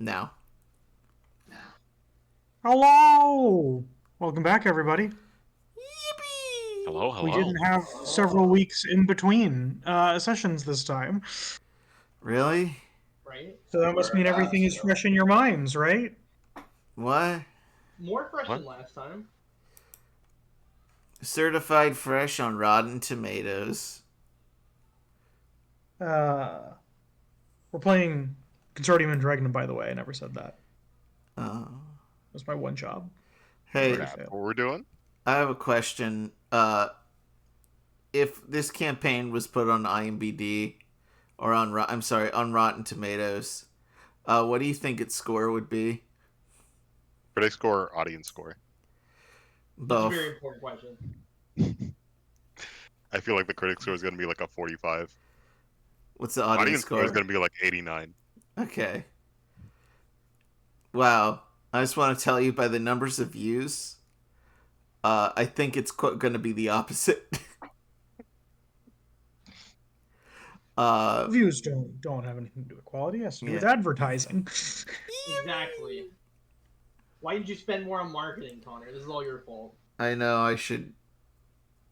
No. Hello! Welcome back, everybody. Yippee! Hello, We hello. didn't have several weeks in between sessions this time, Really? Right? so that must mean everything is fresh in your minds, right? What? More fresh What? than last time. Certified fresh on Rotten Tomatoes. We're playing Consortium Interregnum, by the way. I never said that. Oh. That's my one job. Hey, Already That's failed. what we're doing? I have a question. If this campaign was put on IMDb or on Rotten Tomatoes, what do you think its score would be? Critic score or audience score? That's a Both. very important question. I feel like the critic score is going to be like a 45. What's the audience score is score? going to be like 89. Okay. Wow. I just want to tell you by the numbers of views, I think it's going to be the opposite. Views don't have anything to do with quality. It has to do with Yeah. advertising. Exactly. Why did you spend more on marketing, Connor? This is all your fault. I know I should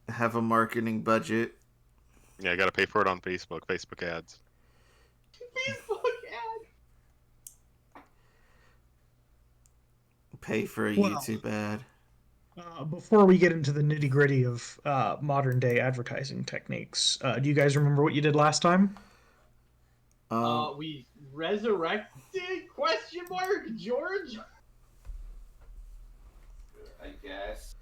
have a marketing budget. Yeah, I got to pay for it on Facebook ads. Facebook ad. Pay for a Well, YouTube ad. Before we get into the nitty gritty of modern day advertising techniques, do you guys remember what you did last time? We resurrected? Question mark, George? I guess.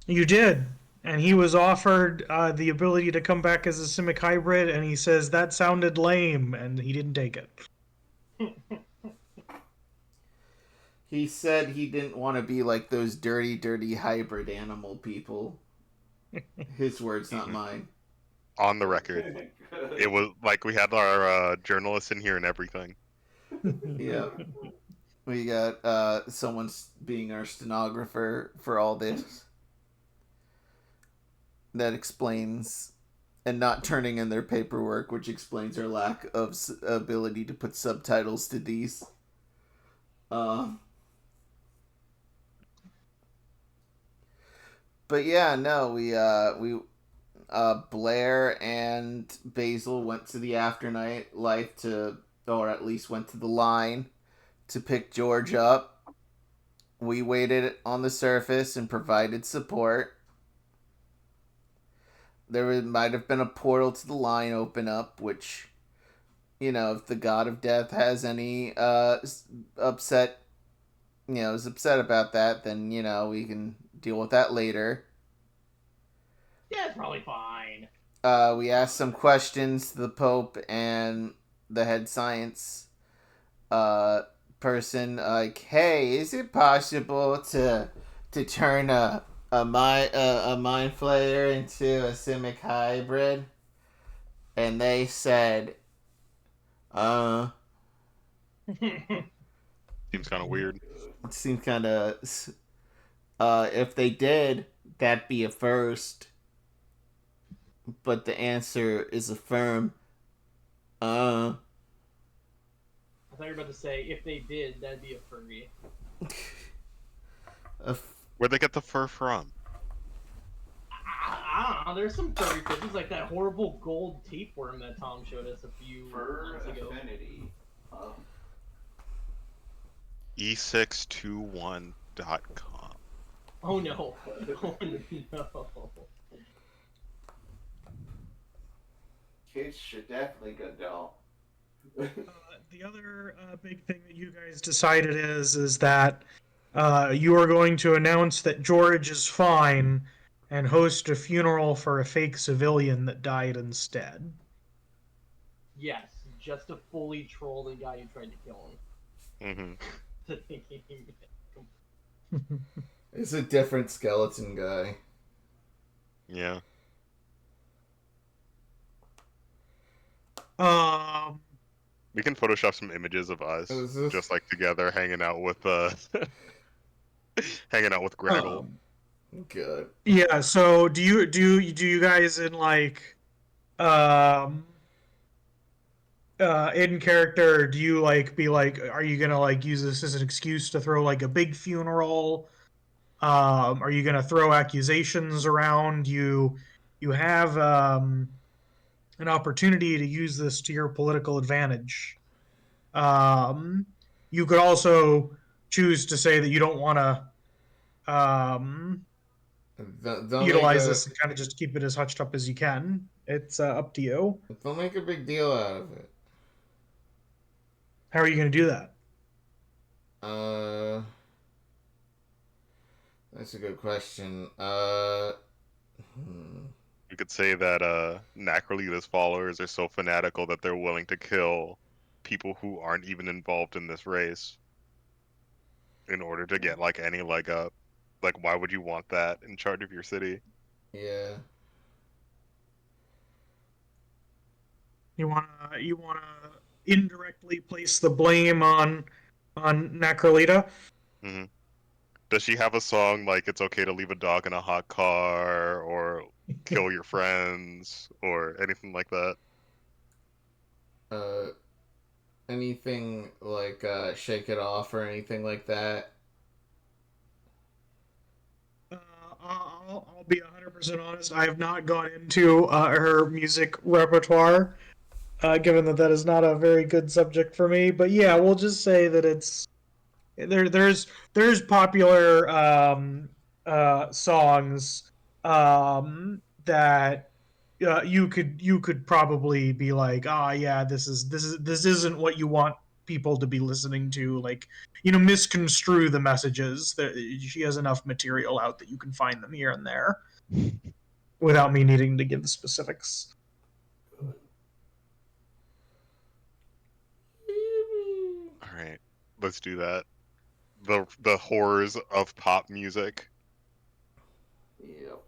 You did. And he was offered the ability to come back as a Simic hybrid, and he says that sounded lame, and he didn't take it. He said he didn't want to be like those dirty hybrid animal people. His words, not mine. On the record. It was like we had our journalists in here and everything. Yeah. We got someone being our stenographer for all this. That explains, and not turning in their paperwork, which explains our lack of ability to put subtitles to these. But yeah, no, we Blair and Basil went to the afterlife or at least went to the line to pick George up. We waited on the surface and provided support. There might have been a portal to the line open up, which, if the god of death has any is upset about that, then, we can deal with that later. Yeah, it's probably fine. We asked some questions to the Pope and the head science person, like, hey, is it possible to turn a mind flayer into a Simic hybrid? And they said, Seems kind of weird. it seems kind of, if they did, that'd be a first. But the answer is a firm, I thought you were about to say, if they did, that'd be a furry. Where'd they get the fur from? I don't know, there's some furry fishes, like that horrible gold tapeworm that Tom showed us a few Fur months ago. affinity. E621.com. Oh no. Oh no. Kids should definitely go down. The other big thing that you guys decided is that you are going to announce that George is fine and host a funeral for a fake civilian that died instead. Yes, just to fully troll the guy who tried to kill him. it's a different skeleton guy. Yeah. We can Photoshop some images of us just like together hanging out with Graggle. Good. Yeah, so do you guys in like in character, do you be are you gonna use this as an excuse to throw a big funeral? Are you gonna throw accusations around? You have an opportunity to use this to your political advantage. You could also choose to say that you don't want to utilize this and kind of just keep it as hutched up as you can. It's up to you. Don't make a big deal out of it. How are you going to do that? That's a good question. You could say that Nacrolita's followers are so fanatical that they're willing to kill people who aren't even involved in this race in order to get any leg up. Why would you want that in charge of your city? Yeah. You wanna indirectly place the blame on Nacrolita? Mm-hmm. Does she have a song it's okay to leave a dog in a hot car, or kill your friends, or anything like that? Anything Shake It Off or anything like that? I'll be 100% honest. I have not gone into her music repertoire, given that is not a very good subject for me. But yeah, we'll just say that there's popular songs that you could probably be yeah, this isn't what you want people to be listening to, misconstrue the messages. She has enough material out that you can find them here and there without me needing to give the specifics. All right, let's do that. The horrors of pop music. Yep.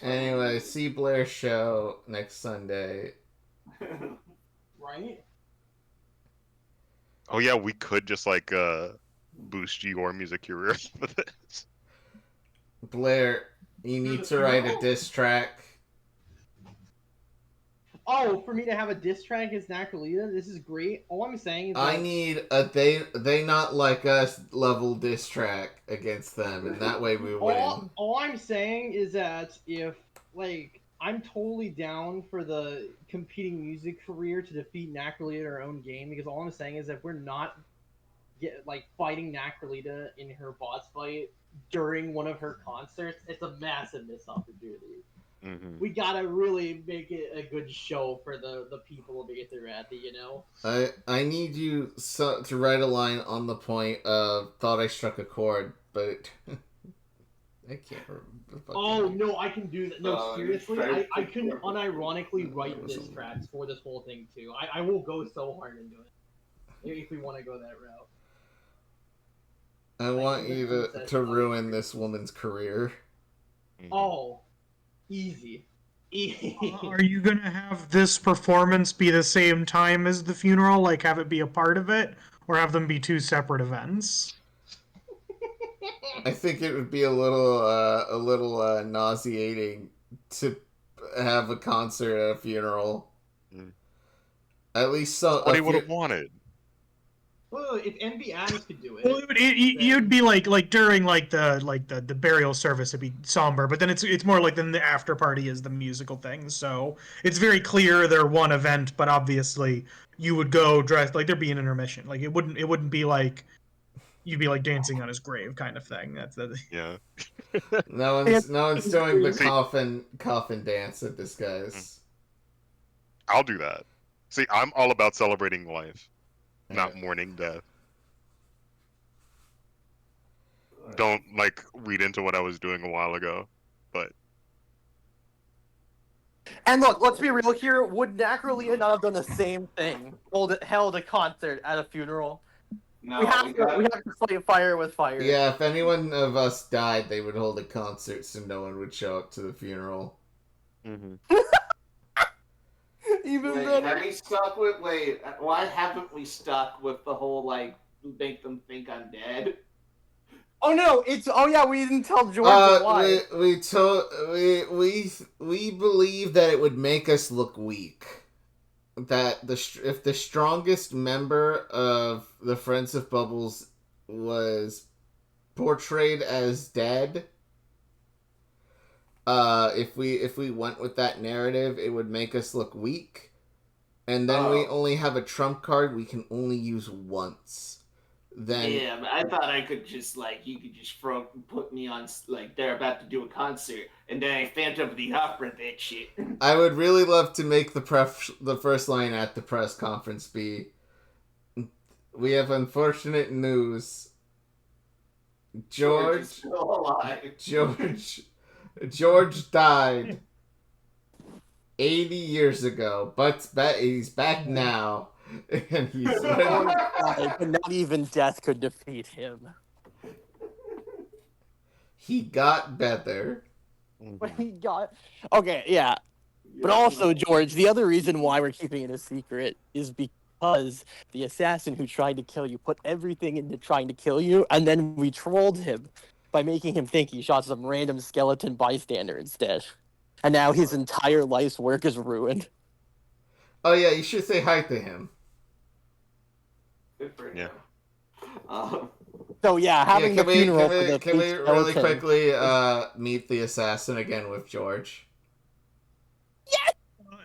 Anyway, see Blair's show next Sunday. Right? Oh yeah, we could just boost your music career with this. Blair, you need to write a diss track. Oh, for me to have a diss track as Nacrolita? This is great. All I'm saying is I need a they not like us level diss track against them, and that way we win. All I'm saying is that if I'm totally down for the competing music career to defeat Nacrolita in her own game, because all I'm saying is that we're not fighting Nacrolita in her boss fight during one of her concerts. It's a massive missed opportunity. Mm-hmm. We gotta really make it a good show for the people to get their at you know? I need you to write a line on the point of "Thought I struck a chord," but I can't remember. Oh no, I can do that. No, seriously, I can unironically write diss tracks for this whole thing too. I will go so hard into it if we want to go that route. I want you to ruin this woman's career. Oh, easy. Are you gonna have this performance be the same time as the funeral? Have it be a part of it, or have them be two separate events? I think it would be a little nauseating to have a concert at a funeral. Mm. At least so. What he would have wanted. Well, if NB Adams could do it, well, you'd be during the burial service, it'd be somber, but then it's more then the after party is the musical thing. So it's very clear they're one event, but obviously you would go dressed there'd be an intermission. It wouldn't be you'd be dancing on his grave kind of thing. That's the yeah. No one's doing the coffin dance at this guy's. I'll do that. See, I'm all about celebrating life. Not mourning death. Don't read into what I was doing a while ago, but. And look, let's be real here. Would Nacrolita not have done the same thing? Held a concert at a funeral? No, we have to fight fire with fire. Yeah, if anyone of us died, they would hold a concert so no one would show up to the funeral. Mm-hmm. Even better. Have we stuck with why haven't we stuck with the whole make them think I'm dead? Oh no, we didn't tell George why. We believe that it would make us look weak. that if the strongest member of the Friends of Bubbles was portrayed as dead, if we went with that narrative, it would make us look weak, and then we only have a trump card we can only use once. Then yeah, but I thought I could just you could just put me on they're about to do a concert, and then I Phantom of the Opera that shit. I would really love to make the first line at the press conference be, "We have unfortunate news. George is still alive. George died 80 years ago, but he's back now." And he's but not even death could defeat him. He got better. He got okay, yeah. But also, George, the other reason why we're keeping it a secret is because the assassin who tried to kill you put everything into trying to kill you, and then we trolled him by making him think he shot some random skeleton bystander instead. And now his entire life's work is ruined. Oh yeah, you should say hi to him. Good for him. So yeah, having the funeral for the can we really quickly meet the assassin again with George?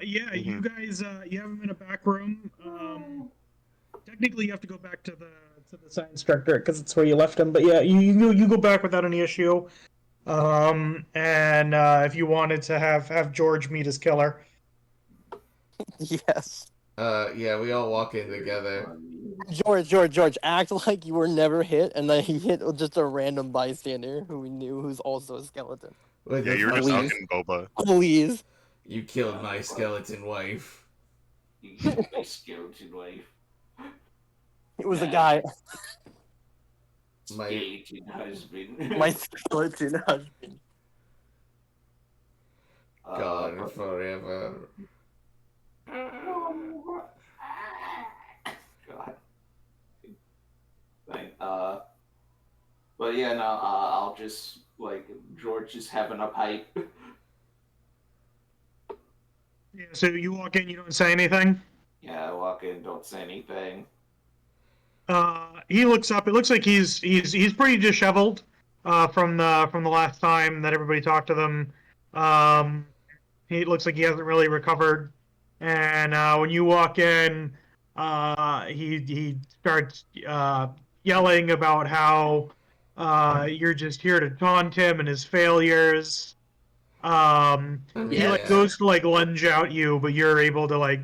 Yeah, you guys, you have him in a back room. Technically, you have to go back to the science director because it's where you left him. But yeah, you go back without any issue. And if you wanted to have George meet his killer. Yes. Yeah, we all walk in together. George, act like you were never hit, and that he hit just a random bystander who we knew who's also a skeleton. Yeah, you were just talking Boba. Please. You killed my skeleton wife. You killed my skeleton wife. It was a guy. Skeleton husband. My skeleton husband. Gone forever. God. But yeah, no, I'll just George is having a pipe. Yeah, so you walk in, you don't say anything? Yeah, I walk in, don't say anything. He looks up. It looks like he's pretty disheveled from the last time that everybody talked to them. He looks like he hasn't really recovered. And when you walk in, he starts yelling about how you're just here to taunt him and his failures. He goes to lunge out you, but you're able to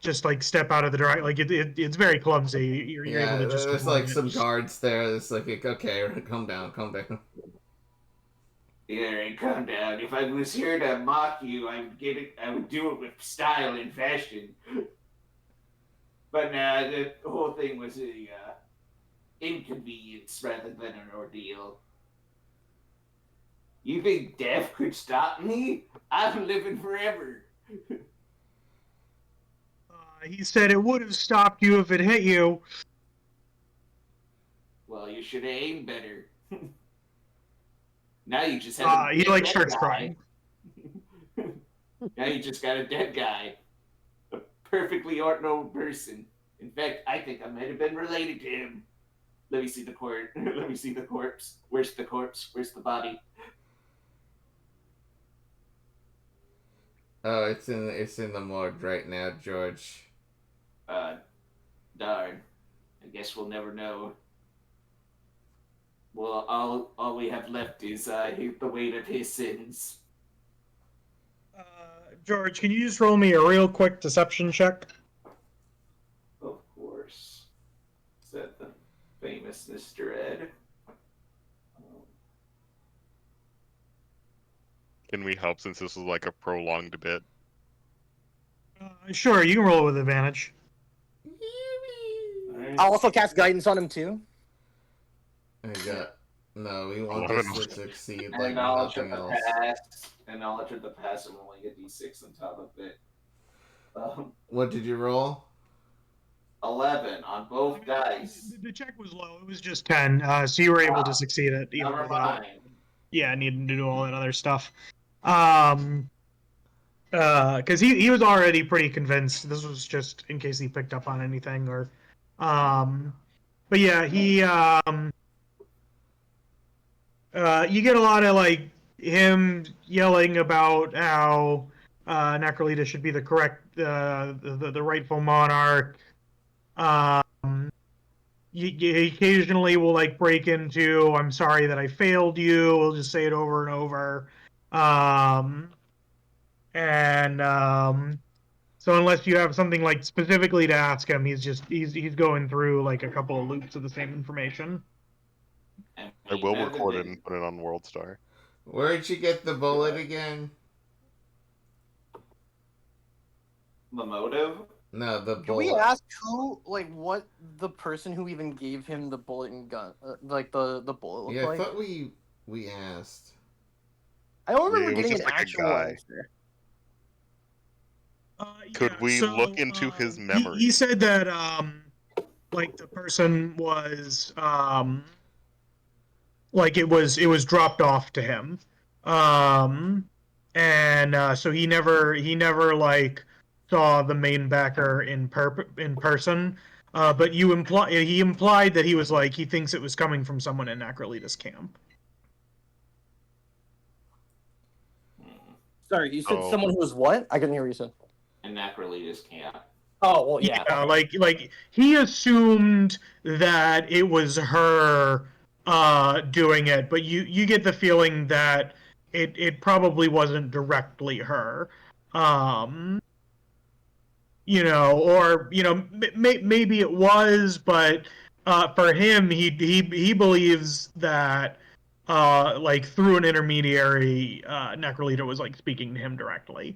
just step out of the direct. It's very clumsy. You're able to just. There's some guards there. It's okay, calm down. Yeah, calm down. If I was here to mock you, I would do it with style and fashion. But nah, the whole thing was a inconvenience rather than an ordeal. You think death could stop me? I'm living forever. He said it would have stopped you if it hit you. Well, you should have aimed better. Now you just have he starts crying. Now you just got a dead guy. A perfectly ordinary person. In fact, I think I might have been related to him. Let me see the corpse. Let me see the corpse. Where's the corpse? Where's the body? Oh, it's in the morgue right now, George. Darn. I guess we'll never know. Well, all we have left is the weight of his sins. George, can you just roll me a real quick deception check? Of course. Is that the famous Mr. Ed? Can we help since this was a prolonged bit? Sure, you can roll it with advantage. I'll also cast guidance on him too. No, we want this to succeed like knowledge nothing of the else. past. And knowledge of the past and rolling a d6 on top of it. What did you roll? 11 on both dice. The check was low. It was just 10, so you were able to succeed it. Never mind. Yeah, needing to do all that other stuff. because he was already pretty convinced. This was just in case he picked up on anything or, but yeah, you get a lot of like him yelling about how Necrolita should be the correct, the rightful monarch. You occasionally will like break into, "I'm sorry that I failed you." We'll just say it over and over. And so unless you have something like specifically to ask him, he's going through like a couple of loops of the same information. I will record it and put it on WorldStar. Where'd you get the bullet again? The motive? No, the Can bullet. we ask who, like, what the person who even gave him the bullet and gun, like the bullet looked Yeah, I like? thought we asked. I don't remember It was getting just an like a actual guy. answer. Could we look into his memory? He said that like the person was like it was dropped off to him, and so he never like saw the main backer in person. But he implied that he was like he thinks it was coming from someone in Necrolita's camp. Sorry, you said someone who was what? I couldn't hear what you said. In Necrolita's camp. Oh, well, yeah. Yeah, like he assumed that it was her doing it, but you get the feeling that it probably wasn't directly her. You know, or you know, maybe it was, but for him, he believes that like through an intermediary, Necrolita was like speaking to him directly.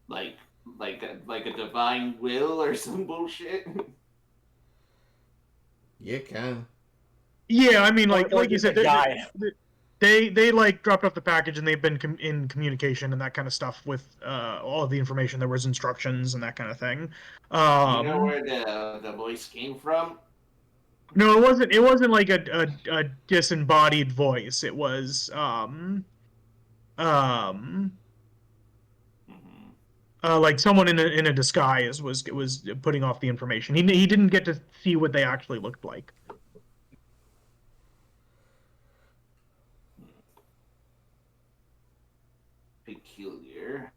Like a divine will or some bullshit. You can. Yeah, I mean, like you just a said, guy. they like dropped off the package and they've been in communication and that kind of stuff with all of the information. There was instructions and that kind of thing. You know where the voice came from? No, it wasn't like a disembodied voice. It was like someone in a disguise was putting off the information. He didn't get to see what they actually looked like. Peculiar.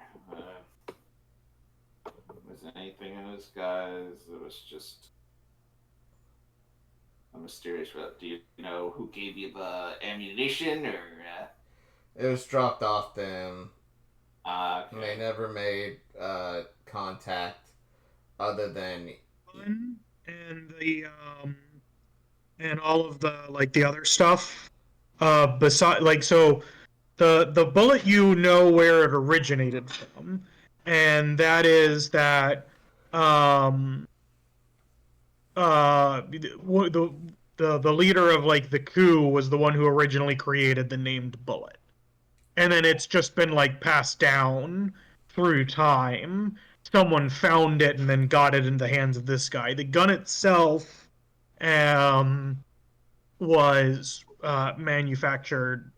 Was there anything in this guy's? It was just a mysterious. Do you know who gave you the ammunition, or? It was dropped off to him. Okay. They never made contact other than And the and all of the like the other stuff. Beside like so. The bullet, you know where it originated from, and that is that the leader of like the coup was the one who originally created the named bullet, and then it's just been like passed down through time. Someone found it and then got it in the hands of this guy. The gun itself was manufactured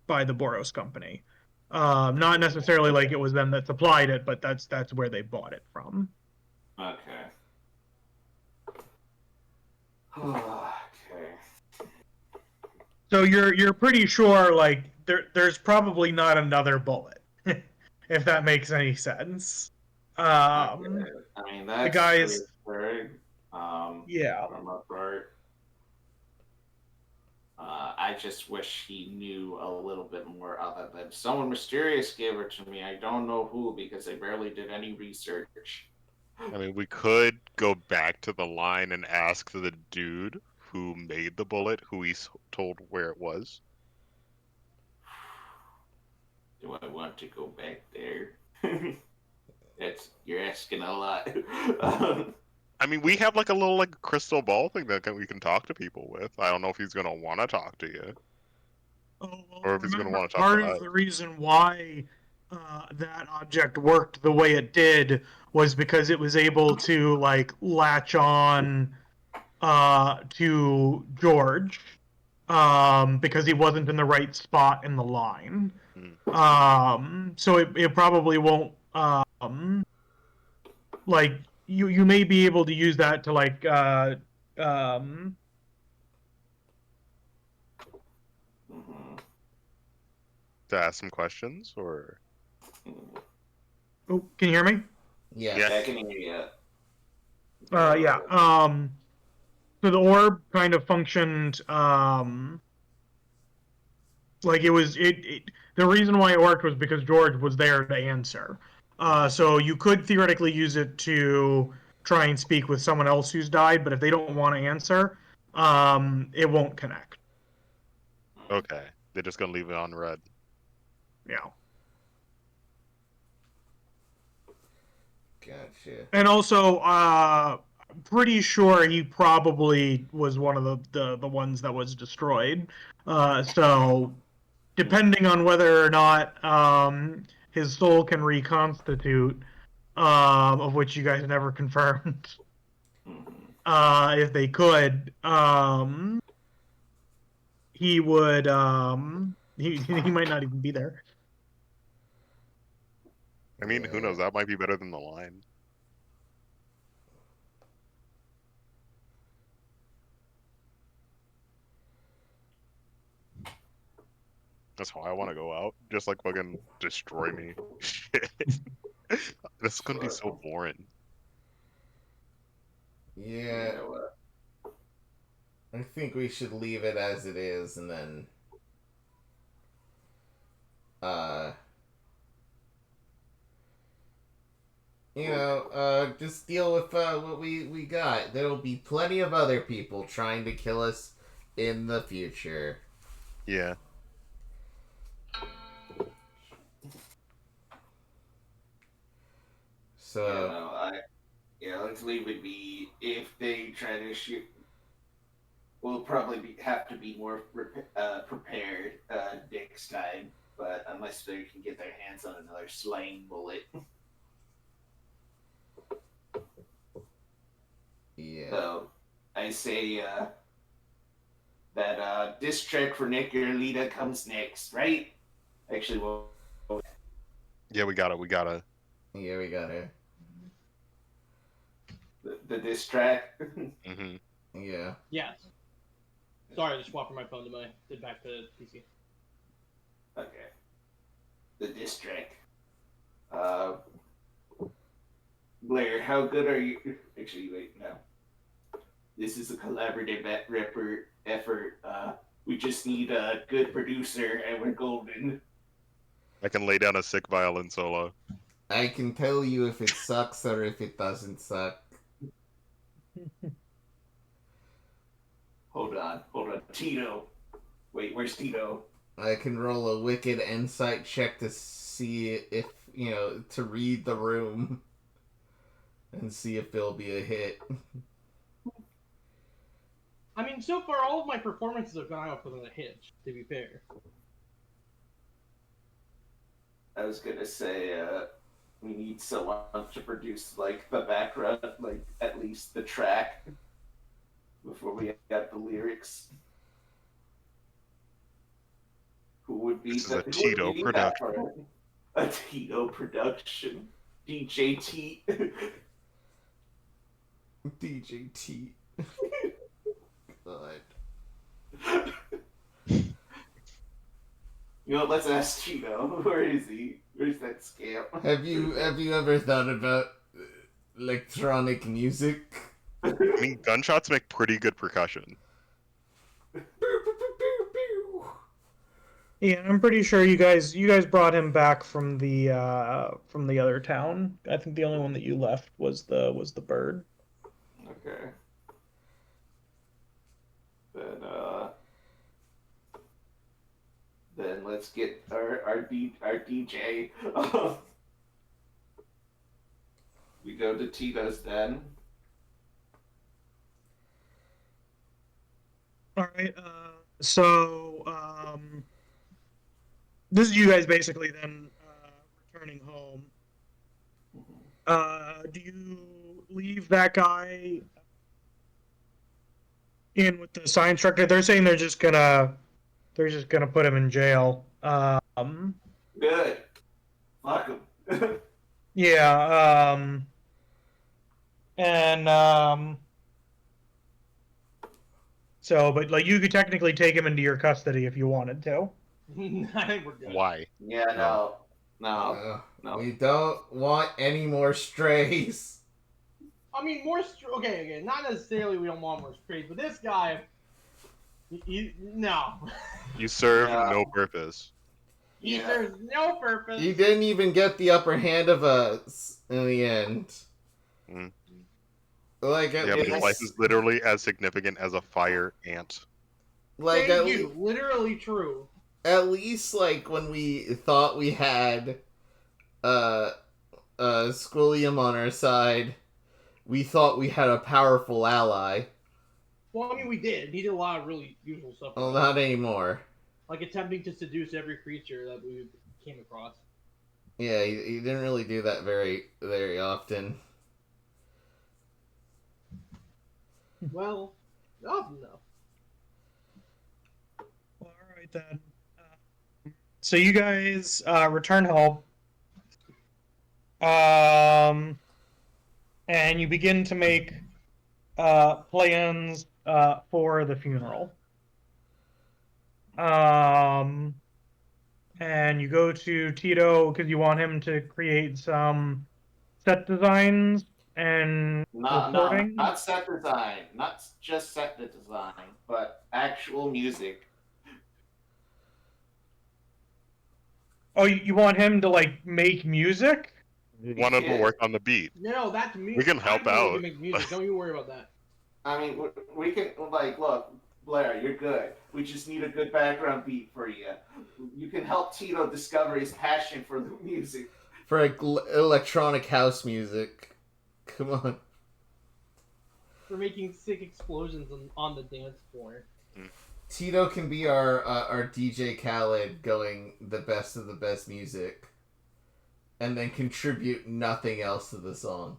by the Boros company. Not necessarily like it was them that supplied it, but that's where they bought it from. Okay. Okay. So you're pretty sure like there's probably not another bullet, if that makes any sense. Okay. I mean, that's the guys. Yeah. From a part. I just wish he knew a little bit more other than someone mysterious gave it to me. I don't know who because I barely did any research. I mean, we could go back to the line and ask the dude who made the bullet, who he's told where it was. Do I want to go back there? You're asking a lot. I mean, we have like a little like crystal ball thing that we can talk to people with. I don't know if he's gonna want to talk to you, or if he's gonna want to talk to us. Part of the reason why that object worked the way it did was because it was able to like latch on to George because he wasn't in the right spot in the line. So it probably won't. Like you may be able to use that to like To ask some questions, or Oh, can you hear me? Yes. Yes. Yeah, I can hear you. Yeah. So the orb kind of functioned like the reason why it worked was because George was there to answer. So you could theoretically use it to try and speak with someone else who's died, but if they don't want to answer, it won't connect. okay, they're just gonna leave it on red. Yeah. Gotcha. And also, pretty sure he probably was one of the ones that was destroyed. So depending on whether or not his soul can reconstitute, of which you guys never confirmed, if they could, he would he might not even be there. I mean, who knows? That might be better than the line. That's how I want to go out. Just like fucking destroy me. Shit. This is gonna be so boring. Yeah, I think we should leave it as it is, and then just deal with what we got. There'll be plenty of other people trying to kill us in the future. Yeah. So Let's leave it be. If they try to shoot, we'll probably have to be more prepared next time. But unless they can get their hands on another slaying bullet. yeah. So I say that diss track for Nick or Lita comes next, right? Actually, Yeah, we gotta. Yeah, we got her. the diss track. Mm-hmm. Yeah. Yes. Sorry, I just swapped from my phone to back to PC. Okay. The diss track. Blair, how good are you? Actually, wait, no. This is a collaborative effort. We just need a good producer, and we're golden. I can lay down a sick violin solo. I can tell you if it sucks or if it doesn't suck. Hold on. Tito. Wait, where's Tito? I can roll a wicked insight check to see if, to read the room and see if there'll be a hit. I mean, so far all of my performances have gone out without a hitch, to be fair. I was gonna say, we need someone to produce, like, the background, like, at least the track, before we got the lyrics. Who would be This is a Tito production. A Tito production. DJ T. DJ T. God. You know, let's ask Tito. Where is he? Where's that scamp? Have you ever thought about electronic music? I mean, gunshots make pretty good percussion. Yeah, I'm pretty sure you guys brought him back from the other town. I think the only one that you left was the bird. Okay. Then let's get our DJ. We go to Tito's then. All right. So this is you guys basically then returning home. Do you leave that guy in with the science instructor? They're saying they're just gonna put him in jail. Good. Fuck him. Yeah, and so, but like you could technically take him into your custody if you wanted to. I think we're good. Why? Yeah, no. We don't want any more strays. I mean, okay, not necessarily we don't want more strays, but this guy, no. You serve No. no purpose. He Yeah. serves no purpose. You didn't even get the upper hand of us in the end. Mm. Like at Yeah, but his least, life is literally as significant as a fire ant. like Thank at, you. Literally true. at least like when we thought we had Squilliam on our side, we thought we had a powerful ally. Well, I mean, we did. He did a lot of really useful stuff. Well, not anymore. Like attempting to seduce every creature that we came across. Yeah, he didn't really do that very often. Well, often though. All right then. So you guys return home, and you begin to make plans for the funeral. And you go to Tito because you want him to create some set designs and recording. Not set design. Not just set the design, but actual music. Oh, you want him to like make music? One of them Yeah. work on the beat. No, that's me. We can help I know we out. can make music. Don't you worry about that. I mean, we can, like, look, Blair, you're good. We just need a good background beat for you. You can help Tito discover his passion for the music. For like electronic house music. Come on. We're making sick explosions on the dance floor. Tito can be our DJ Khaled going the best of the best music. And then contribute nothing else to the song.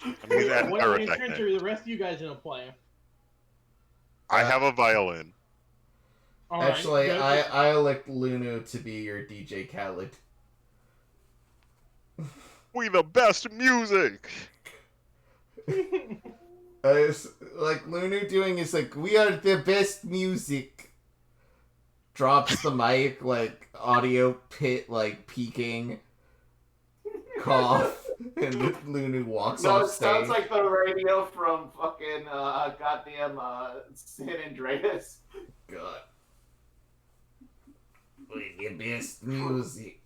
I mean, he's added What pyrotechnic. instruments are the rest of you guys gonna play? I have a violin. All right, Actually, good. I elect Lunu to be your DJ Khaled. We the best music. It's like Lunu doing is like, we are the best music. Drops the mic, like audio pit, like peaking. Cough, and Lunu walks No, off it stage. sounds like the radio from fucking goddamn San Andreas. God. We the best music.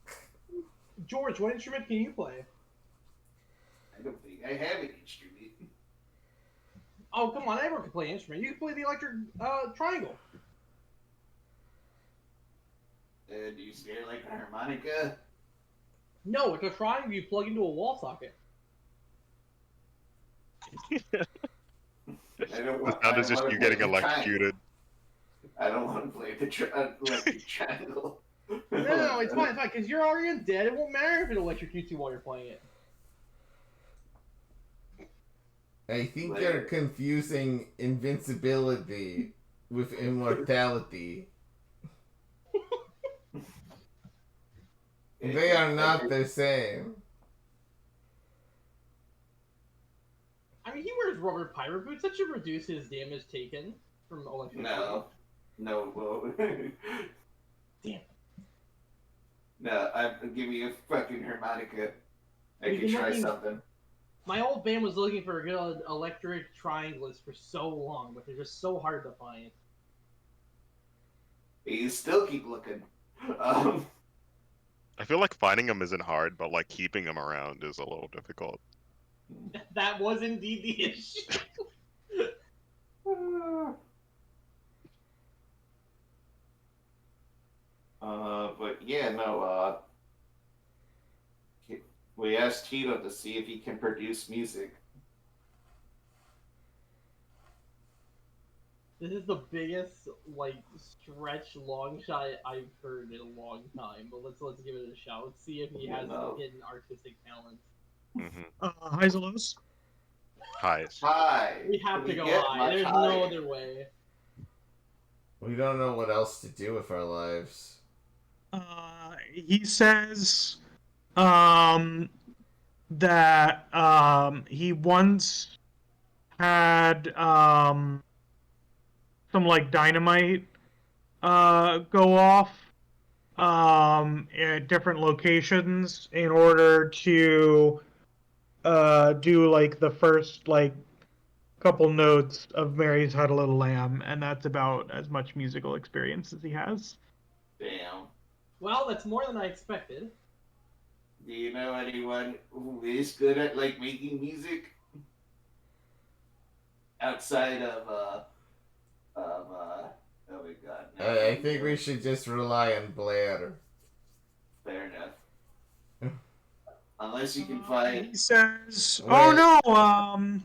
George, what instrument can you play? I don't think I have an instrument. Oh, come on, everyone can play an instrument. You can play the electric triangle. Do you scare like a harmonica? No, it's a triangle you plug into a wall socket. I don't It want, sounded just wanna you play getting the electrocuted. I don't want to play the electric triangle. No, it's fine, because you're already dead. It won't matter if it electrocutes you while you're playing it. I think you're confusing invincibility with immortality. They are not the same. I mean, he wears rubber pirate boots. That should reduce his damage taken from electricity. No, whoa. Damn. No, give me a fucking harmonica. I We've can been try looking- something. My old band was looking for a good electric trianglist for so long, but they're just so hard to find. You still keep looking. I feel like finding them isn't hard, but like keeping them around is a little difficult. That was indeed the issue. But yeah, no, we asked Tito to see if he can produce music. This is the biggest like stretch long shot I've heard in a long time. But let's give it a shot. Let's see if he has No. hidden artistic talent. Mm-hmm. Highs and lows? Highs. Hi. We have to We go get high. much There's higher. no other way. We don't know what else to do with our lives. He says that he once had some like dynamite go off at different locations in order to do like the first like couple notes of Mary's Had a Little Lamb, and that's about as much musical experience as he has. Damn. Well, that's more than I expected. Do you know anyone who is good at like making music outside of oh my god. No, I think we should just rely on Blair. Fair enough. Unless you can find. He says, Wait. "Oh no,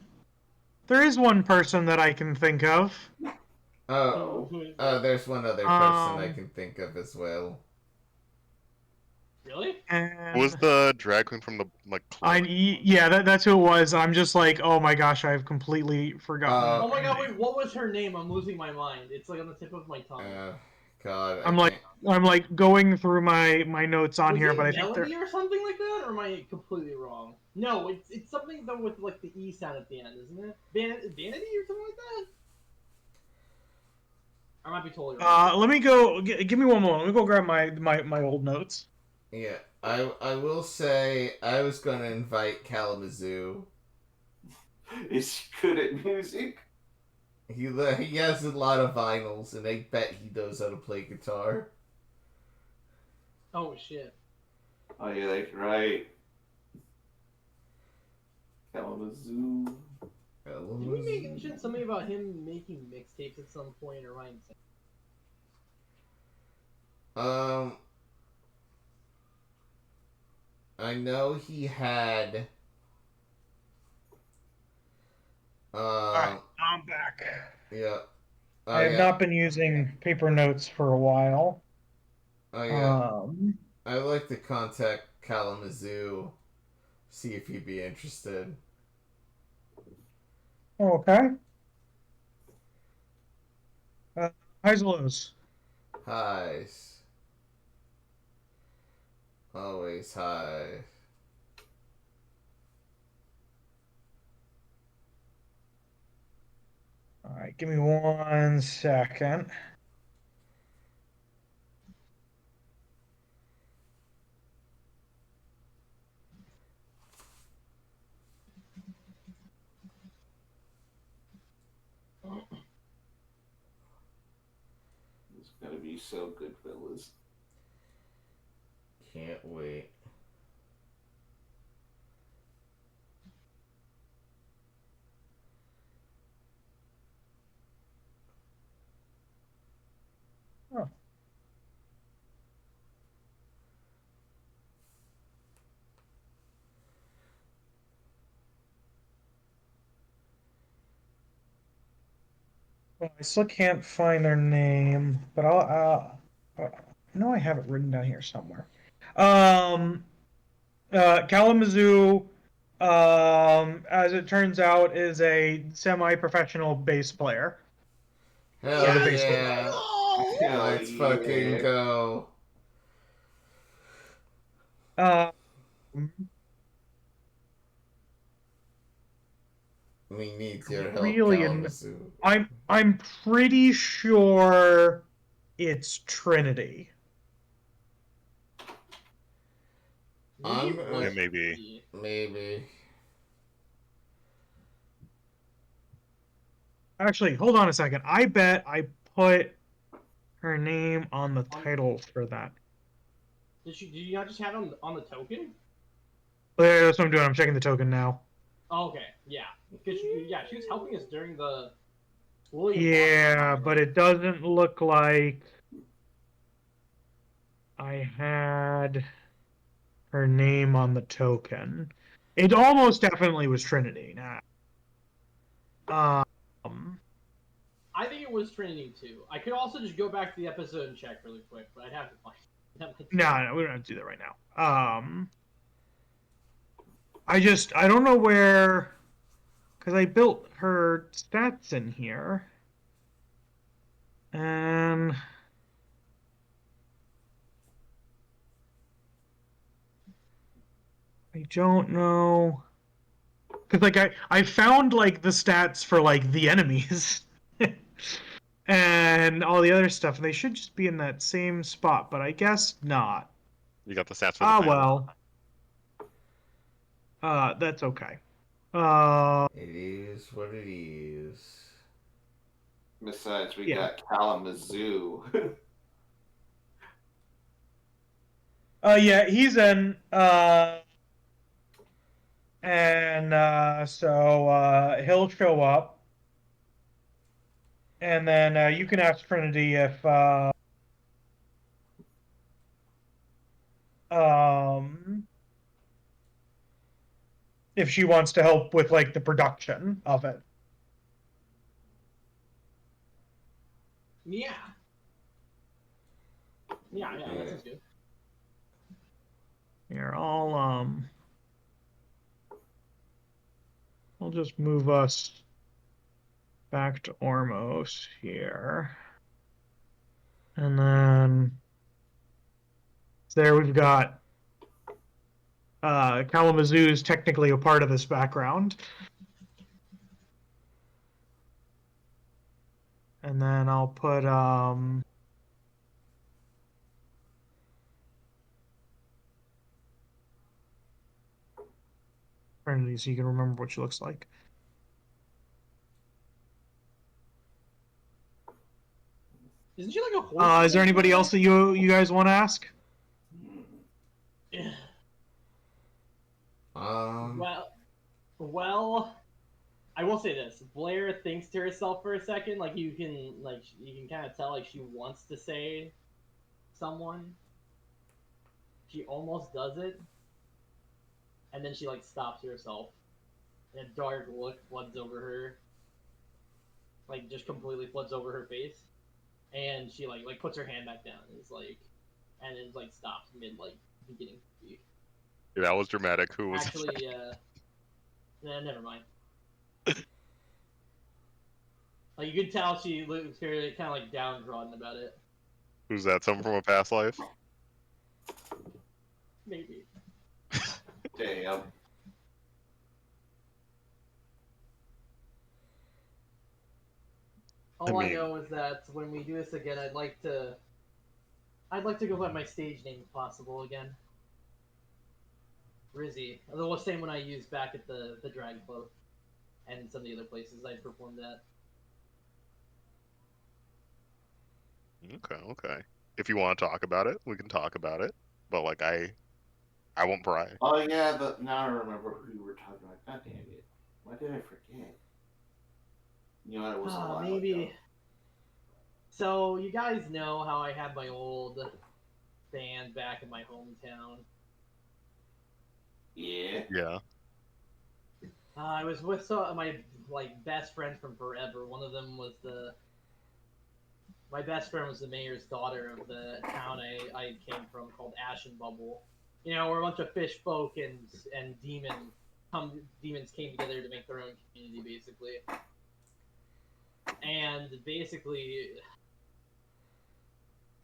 there is one person that I can think of." Oh, Who is that? there's one other person I can think of as well. Really? And Who was the drag queen from the like? that's who it was. I'm just like, oh my gosh, I've completely forgotten. Oh my her god, name. wait, what was her name? I'm losing my mind. It's like on the tip of my tongue. God, I'm like going through my notes on was here, it but I think Melody or something like that, or am I completely wrong? No, it's something though with like the E sound at the end, isn't it? Vanity or something like that? I might be totally wrong. let me go. Give me one moment. Let me go grab my old notes. Yeah, I will say I was gonna invite Kalamazoo. Is he good at music? He has a lot of vinyls, and I bet he knows how to play guitar. Oh shit. Oh, you're like right. Kalamazoo. Did we mention something about him making mixtapes at some point, or Ryan? I know he had. Alright, I'm back. Yeah. I have not been using paper notes for a while. Oh yeah. I'd like to contact Kalamazoo, see if he'd be interested. Okay. Highs and lows. Highs. Always high. All right, give me 1 second. It's gonna be so good, fellas. Can't wait. Oh. Well, I still can't find their name, but I know I have it written down here somewhere. Kalamazoo, as it turns out, is a semi-professional bass player. Hell yeah! Let's fucking go. We need your help, Kalamazoo. I'm pretty sure it's Trinity. Maybe. Maybe. Actually, hold on a second. I bet I put her name on the title for that. Did you not just have it on the token? Yeah, that's what I'm doing. I'm checking the token now. Oh, okay, yeah. Because she was helping us during the. Yeah, but it doesn't look like I had her name on the token. It almost definitely was Trinity. I think it was Trinity too. I could also just go back to the episode and check really quick, but I'd have to find. No, we don't have to do that right now. I don't know where, because I built her stats in here, and I don't know. Because, like, I found, like, the stats for, like, the enemies. And all the other stuff, and they should just be in that same spot, but I guess not. You got the stats for the Ah, panel. well. That's okay. It is what it is. Besides, we Yeah. got Kalamazoo. Yeah, he's in. So he'll show up. And then you can ask Trinity if she wants to help with, like, the production of it. Yeah. Yeah, that sounds good. Here, I'll just move us back to Ormos here. And then there we've got Kalamazoo is technically a part of this background. And then I'll put Trinity so you can remember what she looks like. Isn't she like a horse? Is there anybody else that you guys want to ask? Well, I will say this: Blair thinks to herself for a second. Like you can kind of tell, like she wants to say someone. She almost does it, and then she like stops herself. And a dark look floods over her, like just completely floods over her face, and she like puts her hand back down. And it's like, and then like stops mid like beginning to speak. Yeah, that was dramatic. Who was Actually, never mind. Like you can tell she looks very kind of like downtrodden about it. Who's that? Someone from a past life? Maybe. Damn. All I know is that when we do this again, I'd like to go by my stage name if possible again. Rizzy. The same one I used back at the Drag Club and some of the other places I performed at. Okay. If you want to talk about it, we can talk about it. But like I won't pry. Oh yeah, now I remember who you were talking about. God damn it! Why did I forget? You know, it was a while ago. So you guys know how I had my old band back in my hometown. Yeah. Yeah. I was with some of my best friends from forever. One of them was my best friend was the mayor's daughter of the town I came from, called Ashen Bubble. You know, we're a bunch of fish folk and demons came together to make their own community, basically. And basically,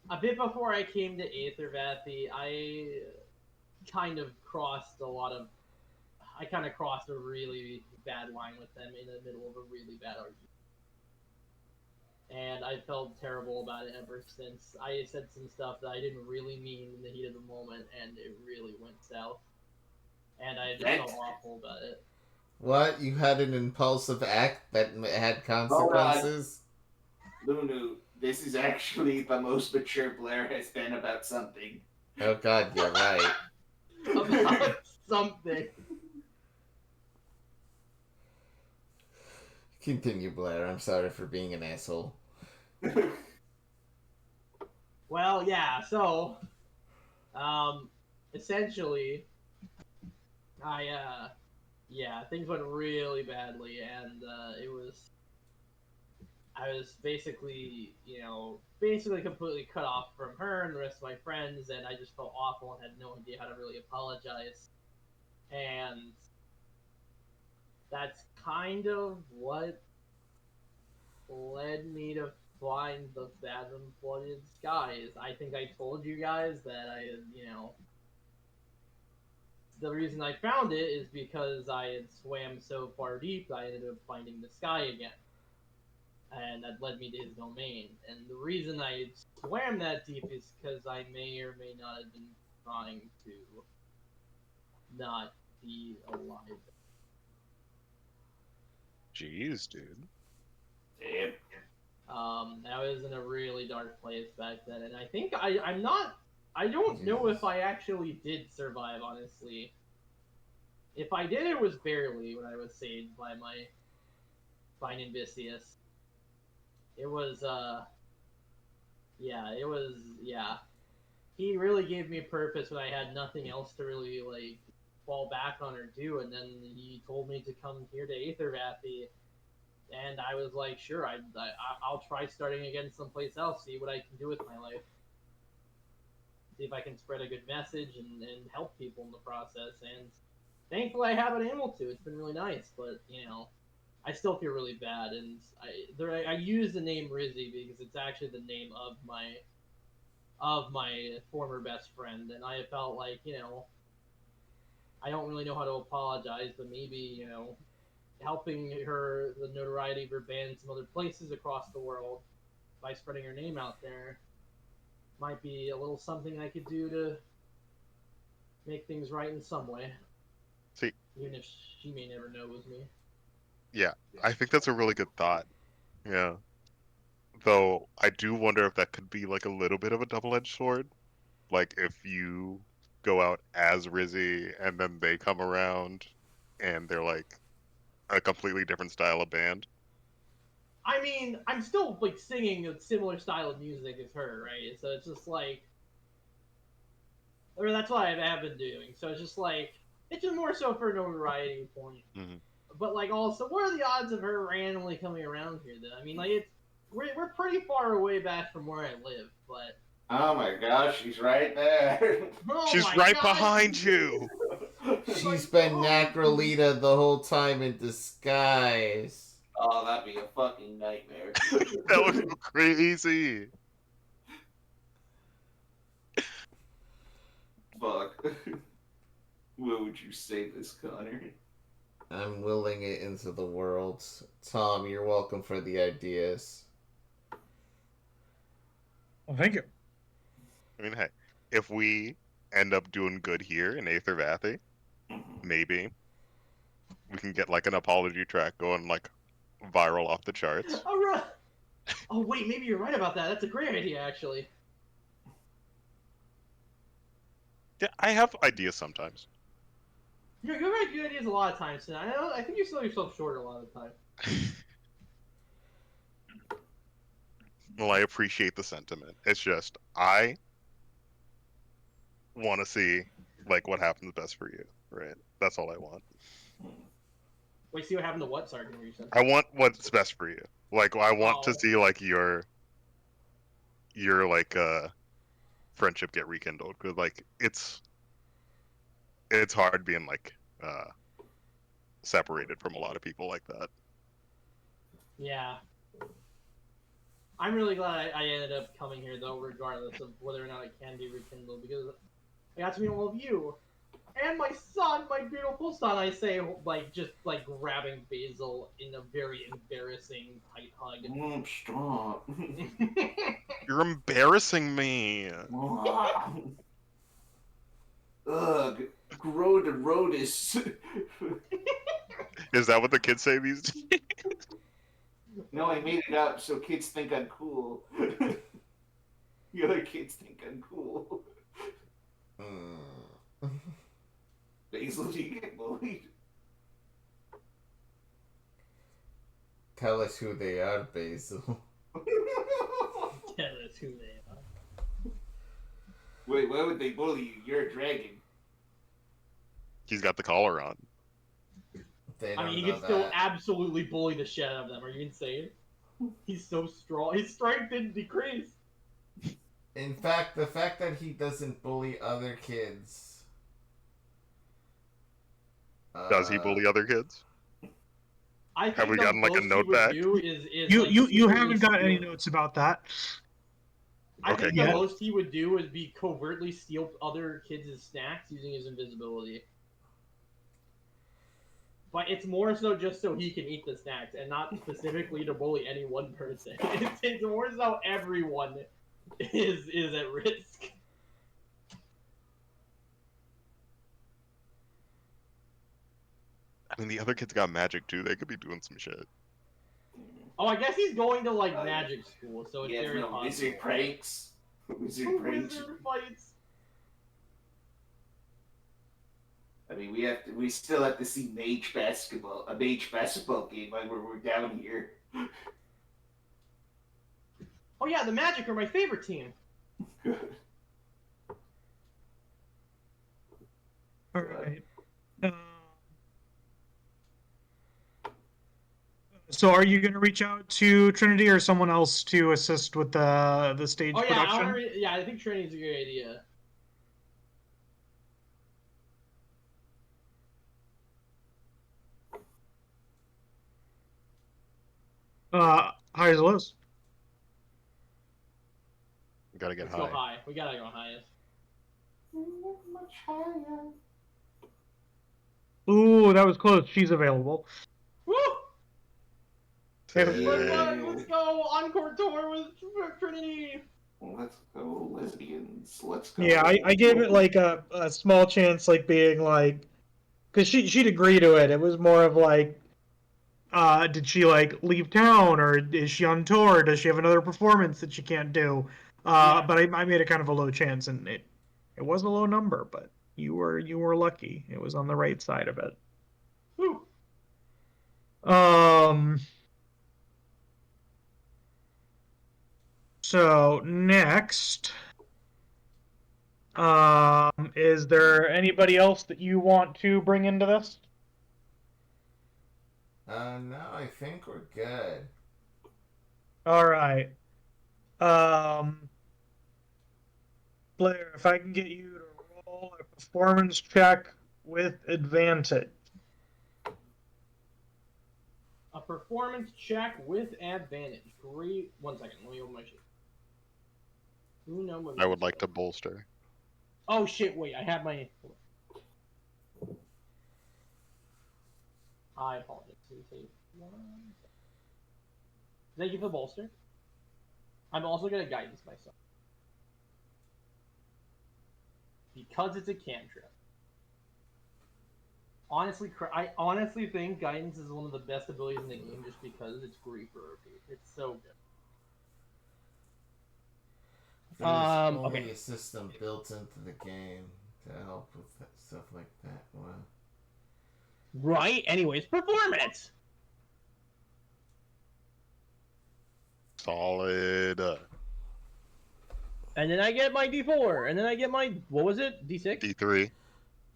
a bit before I came to Aethervathy, I kind of crossed a really bad line with them in the middle of a really bad argument. And I felt terrible about it ever since. I said some stuff that I didn't really mean in the heat of the moment, and it really went south. And I just felt awful about it. What? You had an impulsive act that had consequences? Lunu, this is actually the most mature Blair has been about something. Oh god, you're right. About something. Continue, Blair. I'm sorry for being an asshole. Well, yeah, so essentially things went really badly, and I was basically completely cut off from her and the rest of my friends, and I just felt awful and had no idea how to really apologize. And that's kind of what led me to find the fathom-flooded skies. I think I told you guys that I had, the reason I found it is because I had swam so far deep, I ended up finding the sky again. And that led me to his domain. And the reason I swam that deep is because I may or may not have been trying to not be alive. Jeez, dude. Damn. I was in a really dark place back then, and I think I don't know if I actually did survive, honestly. If I did, it was barely when I was saved by Nimbisius. It was, yeah. He really gave me purpose when I had nothing else to really, like, fall back on or do, and then he told me to come here to Aethervathy, and I was like, sure, I'll try starting again someplace else, see what I can do with my life. See if I can spread a good message and help people in the process, and thankfully I have been able to. It's been really nice, but, you know, I still feel really bad, and I use the name Rizzy because it's actually the name of my former best friend, and I felt like, you know, I don't really know how to apologize, but maybe, you know, helping her, the notoriety of her band in some other places across the world by spreading her name out there might be a little something I could do to make things right in some way. See, even if she may never know it was me. yeah, I think that's a really good thought. Yeah. Though I do wonder if that could be like a little bit of a double-edged sword. Like if you go out as Rizzy and then they come around and they're like a completely different style of band. I mean, I'm still like singing a similar style of music as her, right? So it's just like, or that's what I have been doing. So it's just like, it's just more so for a notoriety point. Mm-hmm. But like, also, what are the odds of her randomly coming around here? Though, I mean, like, we're pretty far away back from where I live, but. Oh my gosh, she's right there. Oh She's my right God. behind you. She's been Nacrolita the whole time in disguise. Oh, that'd be a fucking nightmare. That would be crazy. Fuck. What would you say this, Connor? I'm willing it into the world. Tom, you're welcome for the ideas. Well, thank you. I mean, hey, if we end up doing good here in Aethervathy, maybe we can get like an apology track going like viral off the charts. All right. Oh wait, maybe you're right about that. That's a great idea, actually. Yeah, I have ideas sometimes. You're right. Good ideas a lot of times. And I think you sell yourself short a lot of the time. Well, I appreciate the sentiment. It's just I want to see like what happens best for you, right? That's all I want. Wait, see what happened to what, Sergeant? You said. I want what's best for you. Like I want to see like your like friendship get rekindled, because like it's hard being like separated from a lot of people like that. Yeah. I'm really glad I ended up coming here, though, regardless of whether or not it can be rekindled, because I got to meet all of you. And my son, my beautiful son, I say, like, just, like, grabbing Basil in a very embarrassing tight hug. Stop. You're embarrassing me. Ugh, grow to Rodus. Is that what the kids say these days? No, I made it up so kids think I'm cool. The other kids think I'm cool. Basil, do you get bullied? Tell us who they are, Basil. Tell us who they are. Wait, why would they bully you? You're a dragon. He's got the collar on. They I don't mean, he know can still that. absolutely bully the shit out of them. Are you insane? He's so strong. His strength didn't decrease. In fact, the fact that he doesn't bully other kids. Does he bully other kids? I think Have we the gotten like a most note he would back? do is You like, you secretly haven't got any steal- notes about that. I Okay, think the cool. most he would do is be covertly steal other kids' snacks using his invisibility. But it's more so just so he can eat the snacks, and not specifically to bully any one person. It's more so everyone is at risk. I mean, the other kids got magic too. They could be doing some shit. Oh, I guess he's going to like magic school, so it's Yeah, very no possible. wizard pranks. Wizard pranks. Wizard fights. I mean, we still have to see a mage basketball game when we're down here. Oh yeah, the Magic are my favorite team. All right. So are you going to reach out to Trinity or someone else to assist with the stage Oh yeah, production? I think Trinity's a good idea. Highs or lows? We gotta get Let's high. go high. We gotta go highest. Much higher. Ooh, that was close. She's available. Woo! Hey. Let's go encore tour with Trinity. Let's go, lesbians. Let's go. Yeah, I gave it like a small chance, like being like, because she'd agree to it. It was more of like, did she like leave town, or is she on tour? Does she have another performance that she can't do? Yeah. But I made it kind of a low chance, and it was a low number, but you were lucky. It was on the right side of it. Woo. So next, is there anybody else that you want to bring into this? No, I think we're good. All right. Blair, if I can get you to roll a performance check with advantage. A performance check with advantage. Great. 1 second. Let me open my shit. I would like to bolster. Oh shit! Wait, I have my. I apologize. Thank you for the bolster. I'm also gonna guidance myself because it's a cantrip. Honestly, I honestly think guidance is one of the best abilities in the game, just because it's great for OP. It's so good. There's only Okay. a system built into the game to help with stuff like that. Wow. Right. Anyways, performance. Solid. And then I get my D4, and then I get my, what was it? D6? D3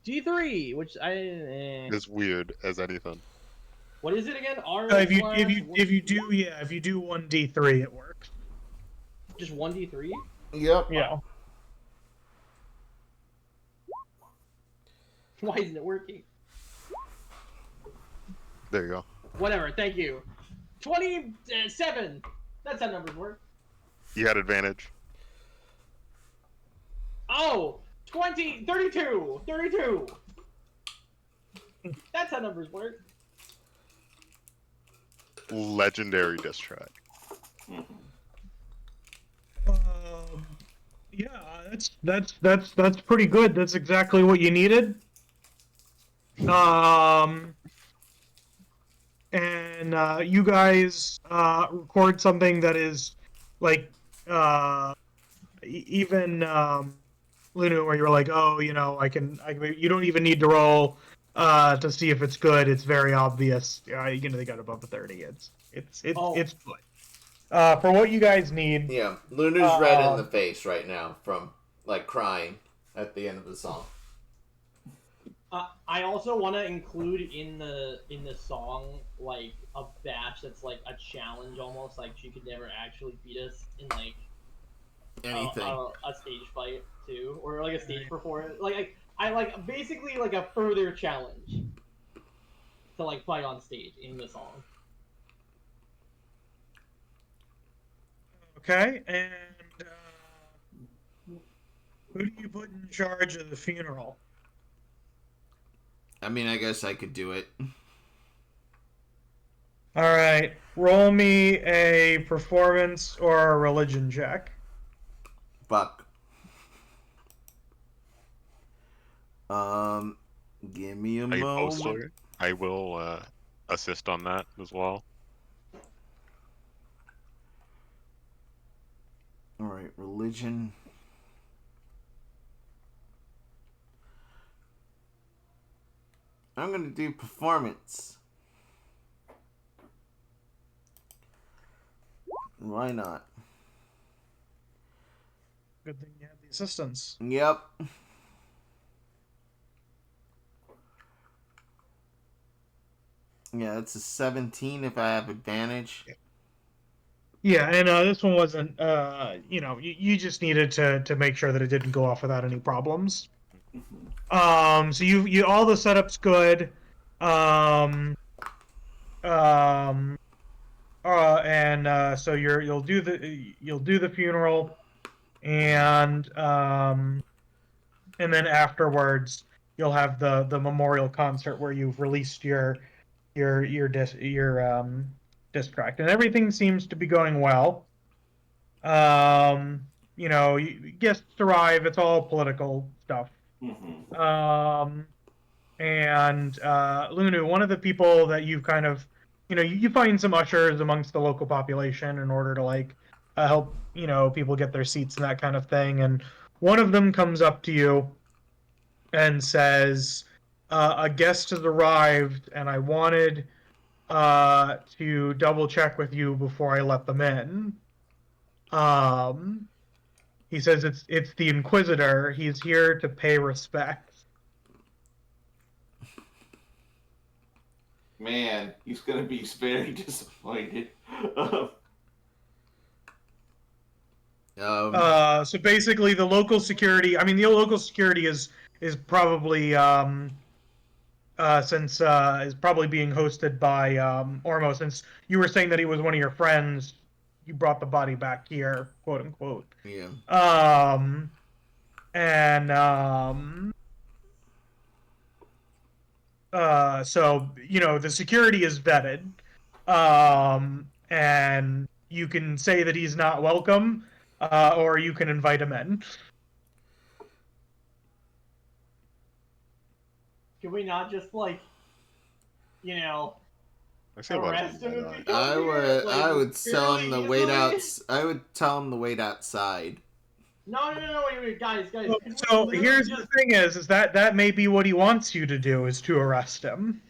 D3, which is weird as anything. What is it again? R. If you do 1d3, it works. Just 1d3. Yep. Yeah. Why isn't it working? There you go. Whatever. Thank you. 27. That's how numbers work. You had advantage. Oh, 32. 32. That's how numbers work. Legendary diss track. Yeah, that's pretty good. That's exactly what you needed. And you guys record something that is like even Lunu, where you're like, oh, you know, I can. You don't even need to roll to see if it's good. It's very obvious. You know, they got above the 30. It's good. For what you guys need. Yeah, Luna's red in the face right now from like crying at the end of the song. I also want to include in the song like a bash that's like a challenge almost, like she could never actually beat us in like Anything. A stage fight too, or like a stage performance. Like I like basically like a further challenge to like fight on stage in the song. Okay, and who do you put in charge of the funeral? I mean, I guess I could do it. All right. Roll me a performance or a religion check. Fuck. Give me a Are you moment. poster? I will assist on that as well. All right, religion. I'm gonna do performance. Why not? Good thing you have the assistance. Yep. Yeah, it's a 17 if I have advantage. Yeah, and this one wasn't. You just needed to make sure that it didn't go off without any problems. So you all the setup's good. Um, so you'll do the funeral, and then afterwards you'll have the memorial concert where you've released your distract, and everything seems to be going well. Guests arrive. It's all political stuff. And Lunu, one of the people that you've kind of, you find some ushers amongst the local population in order to help people get their seats and that kind of thing. And one of them comes up to you and says, "A guest has arrived, and I wanted to double check with you before I let them in." He says it's the Inquisitor. He's here to pay respect. Man, he's gonna be very disappointed. So basically, the local security. I mean, the local security is probably since is probably being hosted by Ormo. Since you were saying that he was one of your friends, you brought the body back here, quote unquote. Yeah. So the security is vetted, and you can say that he's not welcome, or you can invite him in. Can we not just I say arrest him if why he not? comes here? I would tell him to wait out. easily? I would tell him to wait outside. No, wait, guys. So here's the thing: is that may be what he wants you to do, is to arrest him.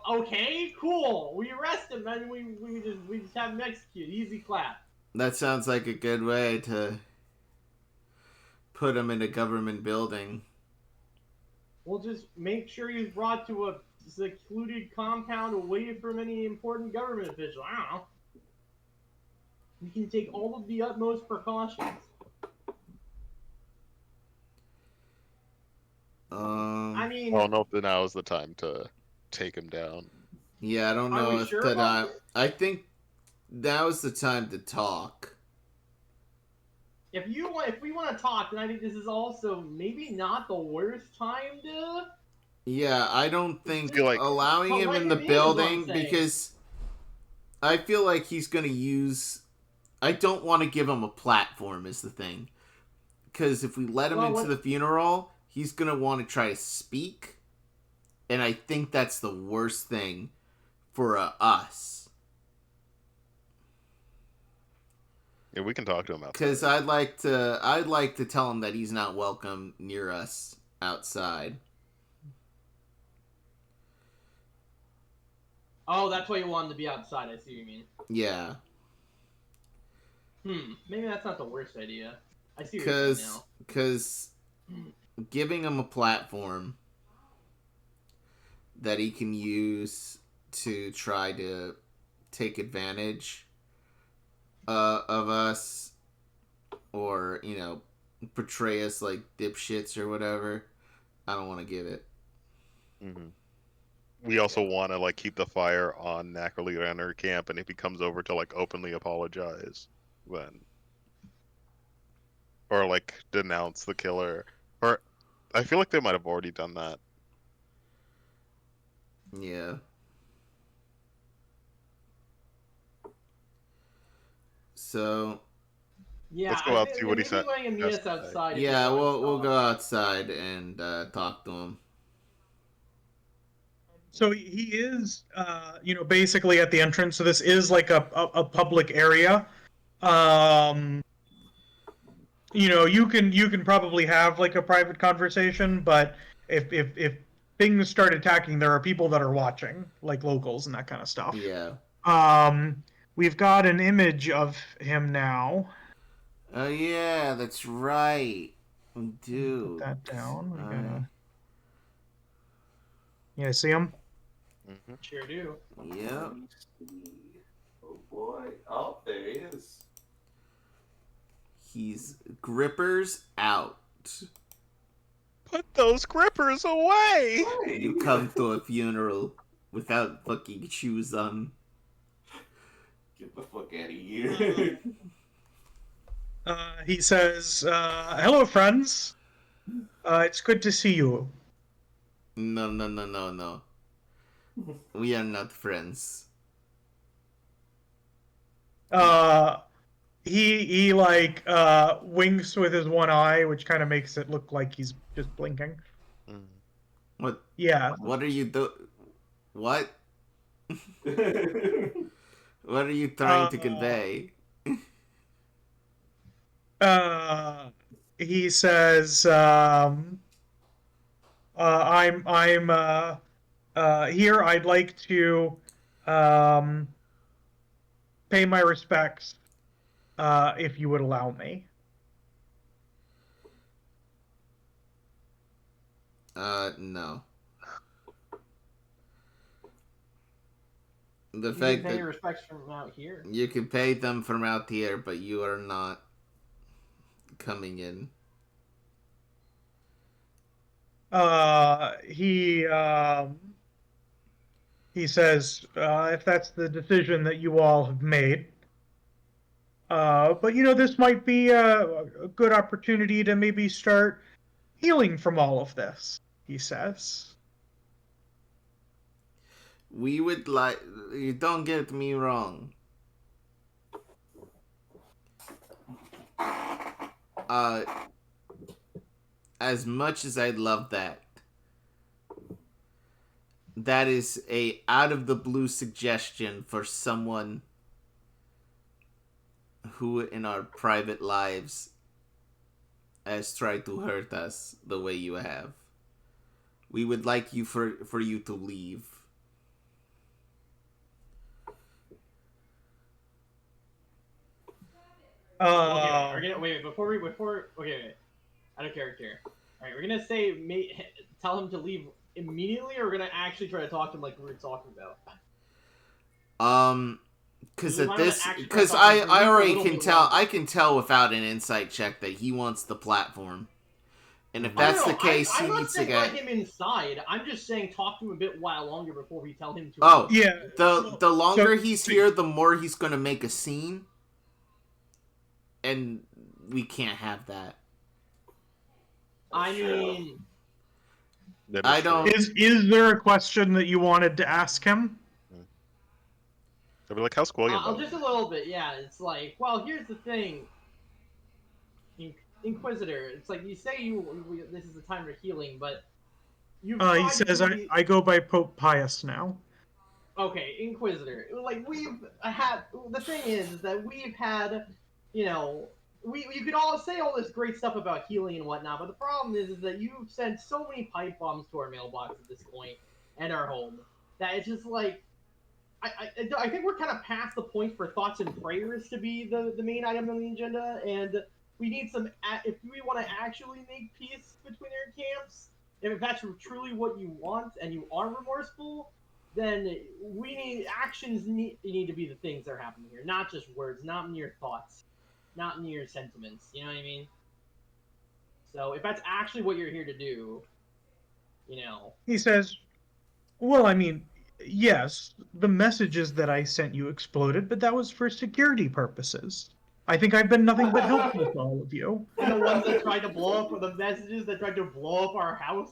Okay, cool. We arrest him, and we just have him executed. Easy clap. That sounds like a good way to put him in a government building. We'll just make sure he's brought to a secluded compound away from any important government official. I don't know. We can take all of the utmost precautions. I mean, I don't know if now is the time to take him down. Yeah, I don't know are we if sure that. about this? I think now is the time to talk. If we want to talk, then I think this is also maybe not the worst time to. Yeah, I don't think feel like- allowing him let in the him in is what I'm building saying. because I feel like he's gonna use. I don't want to give him a platform is the thing, because if we let him into the funeral, he's gonna want to try to speak, and I think that's the worst thing for us. Yeah, we can talk to him outside. Because I'd like to tell him that he's not welcome near us outside. Oh, that's why you want him to be outside. I see what you mean. Yeah. Maybe that's not the worst idea. I see what you're saying now. Because giving him a platform that he can use to try to take advantage of us, or portray us like dipshits or whatever, I don't want to give it. Mm-hmm. We also want to keep the fire on Nacroli and her camp, and if he comes over to openly apologize, then or denounce the killer, or I feel like they might have already done that. Yeah. So Yeah, Let's go out and see what he maybe said. letting him meet us outside. if yeah, everyone we'll stops. go outside and talk to him. So he is, basically at the entrance. So this is like a public area. You can probably have like a private conversation, but if things start attacking, there are people that are watching, like locals and that kind of stuff. Yeah. We've got an image of him now. Oh yeah, that's right. We do. Put that down. We I- gotta. Yeah, see him? Mm-hmm. Sure do. Yep. Let me see. Oh boy. Oh, there he is. He's grippers out. Put those grippers away! You come to a funeral without fucking shoes on. Get the fuck out of here. He says, "Hello, friends. It's good to see you." No. We are not friends. He winks with his one eye, which kind of makes it look like he's just blinking. Mm. What? Yeah. What are you What? What are you trying to convey? He says, I'm here. I'd like to pay my respects, if you would allow me. No. The You fact can pay that your respects from out here. you can pay them from out here, but you are not coming in. He says, if that's the decision that you all have made. But this might be a good opportunity to maybe start healing from all of this, he says. We would like. You don't get me wrong. As much as I'd love that, that is a out of the blue suggestion for someone who in our private lives has tried to hurt us the way you have. We would like you for you to leave. Wait, before okay, out of character. All right, we're gonna say tell him to leave immediately, or we're gonna actually try to talk to him like we were talking about. Because I already can tell. I can tell without an insight check that he wants the platform, and if that's the case, he needs to get. I'm not saying let him inside. I'm just saying talk to him a bit while longer before we tell him to. Oh yeah. The longer he's here, the more he's gonna make a scene, and we can't have that. I mean, I don't. Is there a question that you wanted to ask him? They'll be like, how's Squilliam? just a little bit. Yeah, it's like, well, here's the thing, Inquisitor. It's like you say this is the time for healing, but you. He says, I go by Pope Pius now. Okay, Inquisitor. Like we've had. The thing is that we've had, you could all say all this great stuff about healing and whatnot, but the problem is that you've sent so many pipe bombs to our mailbox at this point and our home that it's just like. I think we're kind of past the point for thoughts and prayers to be the main item on the agenda, and we need some. If we want to actually make peace between our camps, if that's truly what you want and you are remorseful, then we need actions. Need to be the things that are happening here, not just words, not mere thoughts, not mere sentiments. You know what I mean? So if that's actually what you're here to do, He says, well, I mean. Yes, the messages that I sent you exploded, but that was for security purposes. I think I've been nothing but helpful to all of you. And the ones that tried to blow up, or the messages that tried to blow up our house.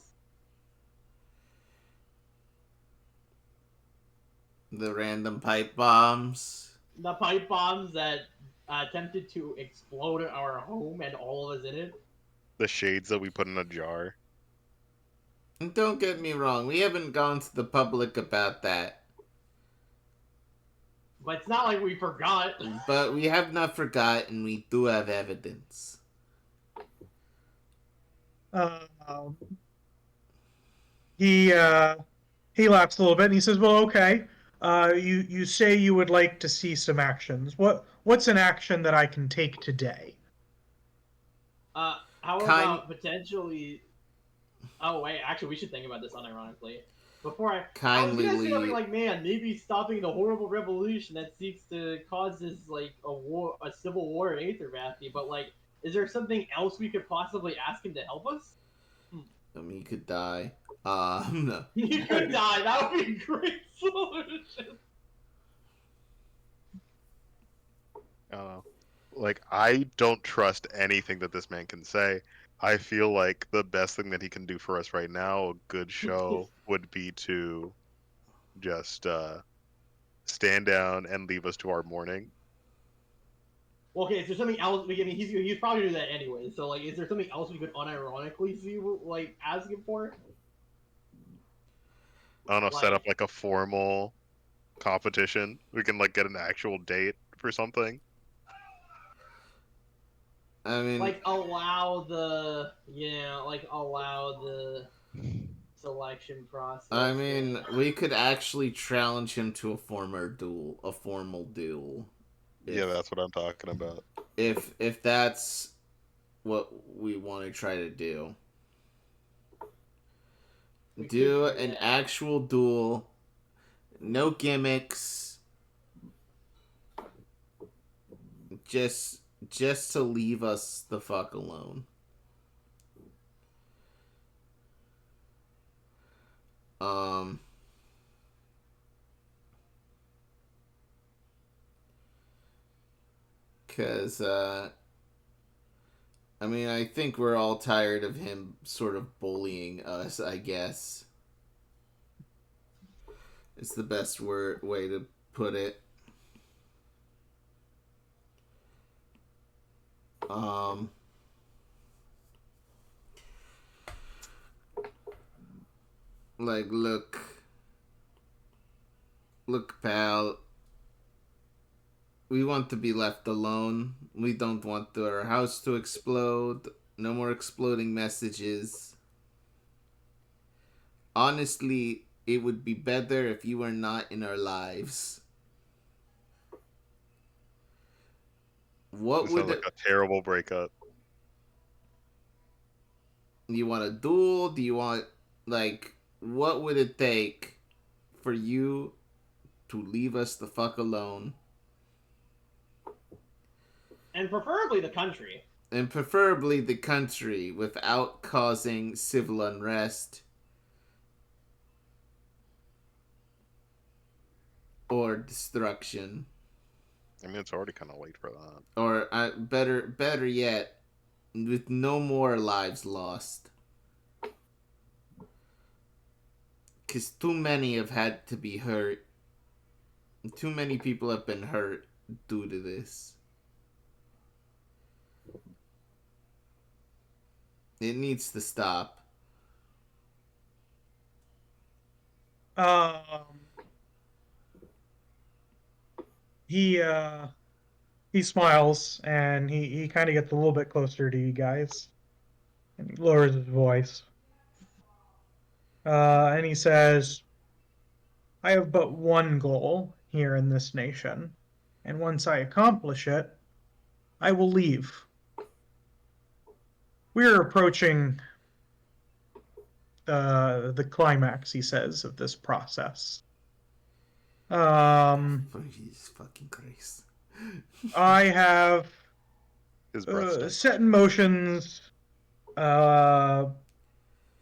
The random pipe bombs. The pipe bombs that attempted to explode our home and all of us in it? The shades that we put in a jar. And don't get me wrong, we haven't gone to the public about that. But it's not like we forgot. But we have not forgotten, we do have evidence. He laughs a little bit and he says, "Well, okay. You say you would like to see some actions. What's an action that I can take today?" How about potentially? Oh wait, actually, we should think about this unironically. Before I was gonna say something like, man, maybe stopping the horrible revolution that seeks to cause this like a civil war in Aethervathy. But like, is there something else we could possibly ask him to help us? I mean, he could die. No. He could die. That would be a great solution. Like, I don't trust anything that this man can say. I feel like the best thing that he can do for us right now, a good show, would be to just stand down and leave us to our mourning. Okay, is there something else? I mean, he's probably doing that anyway. So, like, is there something else we could unironically see, like, ask him for? I don't know, set up like a formal competition. We can like get an actual date for something. I mean, like allow the selection process. I mean, we could actually challenge him to a formal duel. Yeah, that's what I'm talking about. If that's what we want to try to do. Do an actual duel. No gimmicks. Just to leave us the fuck alone. Because, I mean, I think we're all tired of him sort of bullying us, I guess. It's the best way to put it. Like, look, pal. We want to be left alone. We don't want our house to explode. No more exploding messages. Honestly, it would be better if you were not in our lives. What would like a terrible breakup? You want a duel? Do you want, like, what would it take for you to leave us the fuck alone? And preferably the country. And preferably the country without causing civil unrest. Or destruction. I mean, it's already kind of late for that. Or, better yet, with no more lives lost. Because too many have had to be hurt. Too many people have been hurt due to this. It needs to stop. He smiles and he kind of gets a little bit closer to you guys, and he lowers his voice. And he says, "I have but one goal here in this nation, and once I accomplish it, I will leave. We're approaching the climax," he says, "of this process. Jesus fucking Christ. I have set in motions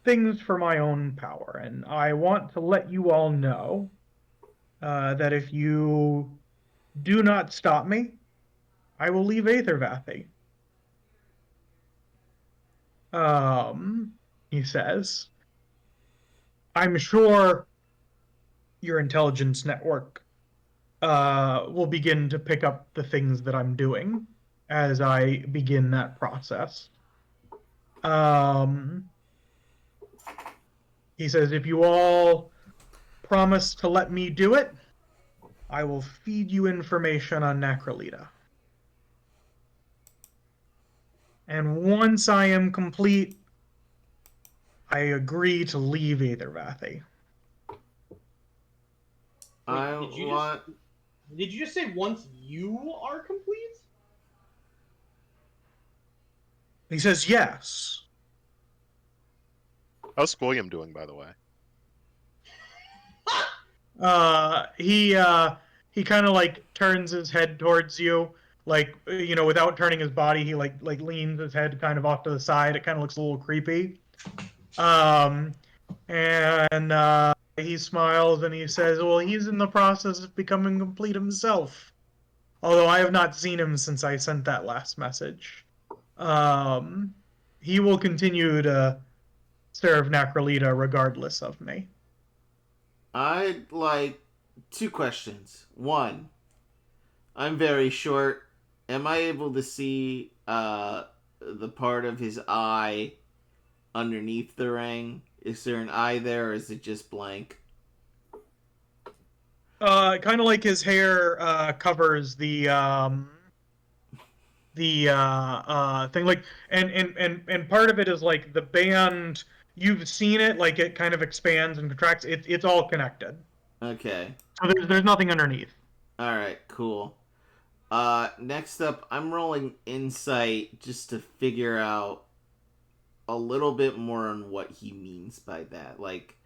things for my own power, and I want to let you all know that if you do not stop me, I will leave Aethervathy." He says, "I'm sure your intelligence network will begin to pick up the things that I'm doing as I begin that process. He says, if you all promise to let me do it, I will feed you information on Necrolita. And once I am complete, I agree to leave Aethervathy. Did you just say once you are complete? He says yes. How's Squilliam doing, by the way? He kind of like turns his head towards you, like, you know, without turning his body. He like leans his head kind of off to the side. It kind of looks a little creepy. And he smiles and he says, well, he's in the process of becoming complete himself. Although I have not seen him since I sent that last message. He will continue to serve Necrolita regardless of me. I'd like 2 questions. 1, I'm very short. Am I able to see the part of his eye underneath the ring? Is there an eye there, or is it just blank? Kind of like his hair covers the thing, like, and part of it is like the band. You've seen it, like it kind of expands and contracts. It's all connected. Okay. So there's nothing underneath. All right. Cool. Next up, I'm rolling insight just to figure out a little bit more on what he means by that. Like,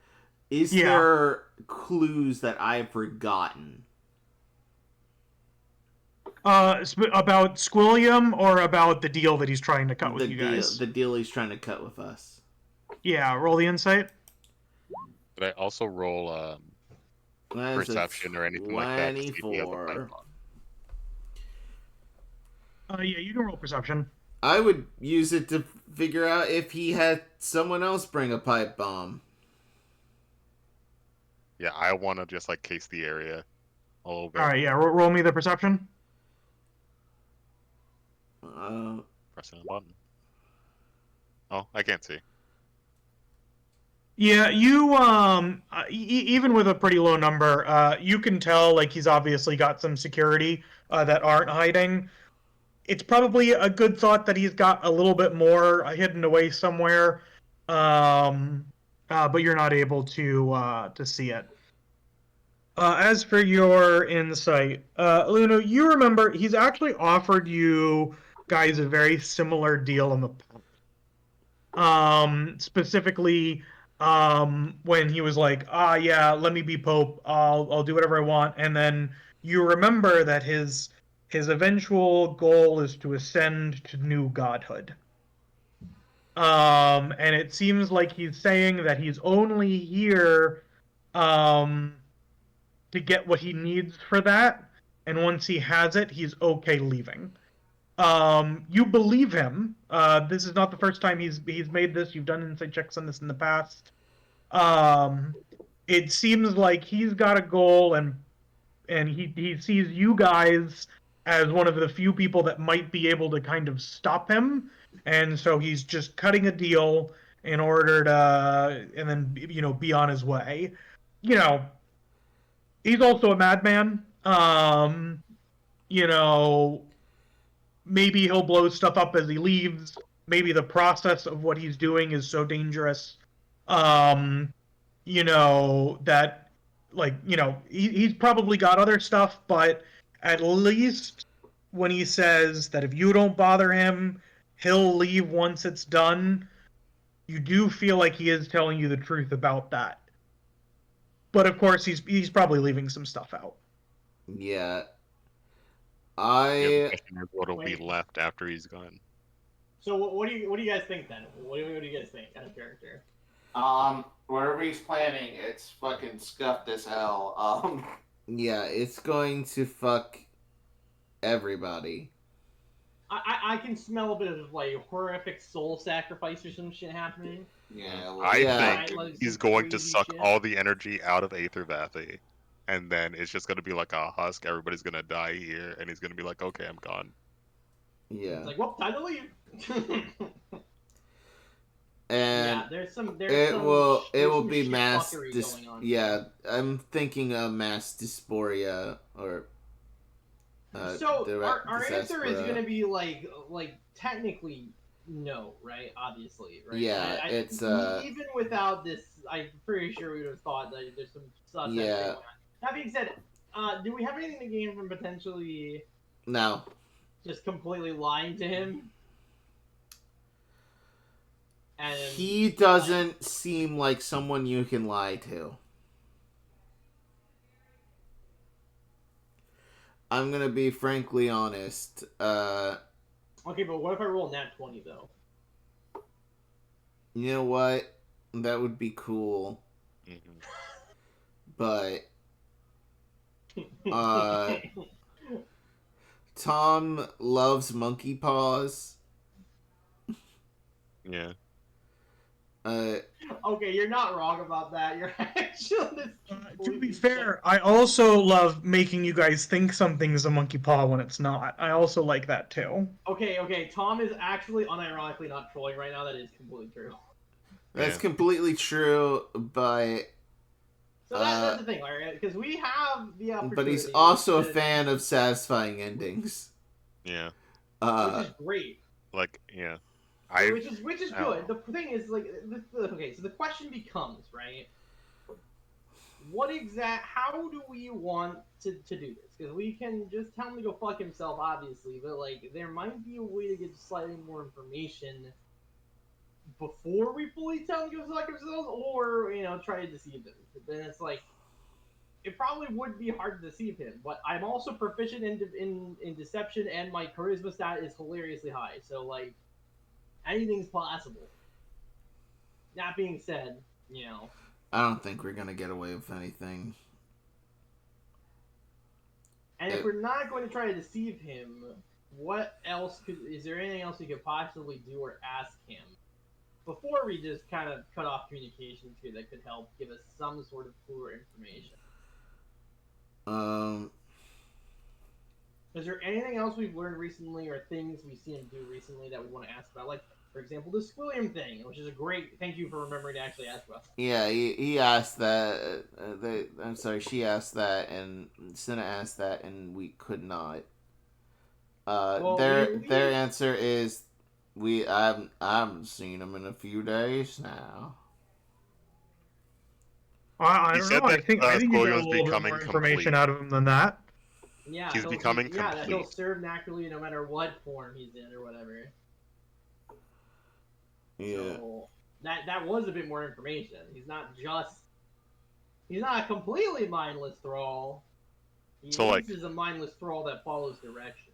is there clues that I've forgotten? About Squilliam or about the deal that he's trying to cut with you guys? The deal he's trying to cut with us. Yeah, roll the insight. Did I also roll perception or anything like that? 24. Yeah, you can roll perception. I would use it to figure out if he had someone else bring a pipe bomb. Yeah, I want to just like case the area a little bit. All right, yeah, roll me the perception. Pressing a button. Oh, I can't see. Yeah, you even with a pretty low number, you can tell like he's obviously got some security that aren't hiding. It's probably a good thought that he's got a little bit more hidden away somewhere, but you're not able to see it. As for your insight, Luna, you remember he's actually offered you guys a very similar deal in the past. Specifically, when he was like, yeah, let me be Pope, I'll do whatever I want, and then you remember that his eventual goal is to ascend to new godhood. And it seems like he's saying that he's only here to get what he needs for that, and once he has it, he's okay leaving. You believe him. This is not the first time he's made this. You've done insight checks on this in the past. It seems like he's got a goal, and he sees you guys as one of the few people that might be able to kind of stop him, and so he's just cutting a deal in order to, and then, you know, be on his way. You know, he's also a madman. You know, maybe he'll blow stuff up as he leaves. Maybe the process of what he's doing is so dangerous, you know, that, like, you know, he's probably got other stuff, but at least when he says that if you don't bother him, he'll leave once it's done, you do feel like he is telling you the truth about that. But of course, he's probably leaving some stuff out. Yeah. The question is what'll be left after he's gone. So what do you guys think then? What do you guys think out of character? Wherever he's planning, it's fucking scuffed as hell. Yeah, it's going to fuck everybody. I can smell a bit of like horrific soul sacrifice or some shit happening. Yeah, I think he's going to suck all the energy out of Aethervathy and then it's just gonna be like a husk. Everybody's gonna die here, and he's gonna be like, "Okay, I'm gone." Yeah. It's like, well, time to leave. And yeah, there's some it will be shit mass fuckery going on. yeah, I'm thinking mass dysphoria or So our answer is diaspora. gonna be like technically no, right? Obviously, right? Yeah, it's even without this, I'm pretty sure we would have thought that there's some stuff that's yeah. going on. That being said, do we have anything to gain from potentially No. just completely lying to him? And He doesn't seem like someone you can lie to. I'm gonna be frankly honest. Okay, but what if I roll nat 20 though? You know what? That would be cool. Mm-hmm. But Tom loves monkey paws. Yeah. Okay, you're not wrong about that. You're actually. To be fair, I also love making you guys think something's a monkey paw when it's not. I also like that too. Okay. Tom is actually unironically not trolling right now. That is completely true. That's completely true, but So that's the thing, right? Because we have the opportunity. but he's also a fan of satisfying endings. Yeah. Which is great. Like, yeah. Which is good. The thing is, like, okay, so the question becomes, right? How do we want to do this? Because we can just tell him to go fuck himself, obviously, but, like, there might be a way to get slightly more information before we fully tell him to go fuck himself, or, try to deceive him. Then it's like, it probably would be hard to deceive him, but I'm also proficient in deception, and my charisma stat is hilariously high, so, like, anything's possible. That being said, I don't think we're gonna get away with anything. And if we're not going to try to deceive him, what else is there anything else we could possibly do or ask him before we just kind of cut off communication to that could help give us some sort of clue or information? Is there anything else we've learned recently or things we've seen him do recently that we want to ask about? Like, for example, the Squilliam thing, which is a great... Thank you for remembering to actually ask about that. Yeah, he asked that. I'm sorry, she asked that, and Cinna asked that, and we could not. Their answer is, I haven't seen him in a few days now. I don't know. I think you get a little bit more information out of him than that. Yeah, he's becoming complete. That he'll serve naturally no matter what form he's in or whatever. Yeah. So, that was a bit more information. He's not a completely mindless thrall. He is a mindless thrall that follows direction.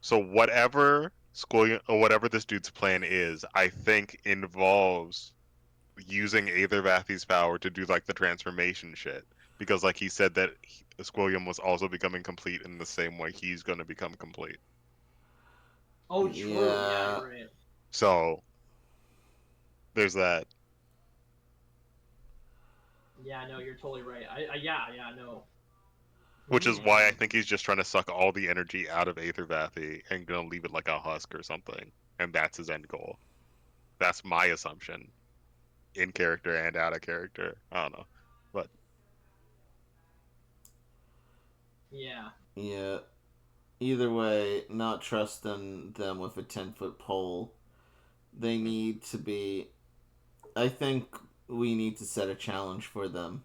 So whatever this dude's plan is, I think involves using Aethervathy's power to do like the transformation shit. Because like he said that Squilliam was also becoming complete in the same way he's going to become complete. Oh, true. Yeah, you're right. So there's that. Yeah, no, you're totally right. No. Which is why I think he's just trying to suck all the energy out of Aethervathy and gonna leave it like a husk or something. And that's his end goal. That's my assumption. In character and out of character. I don't know. But yeah. Yeah. Either way, not trusting them with a 10-foot pole. They need to be... I think we need to set a challenge for them.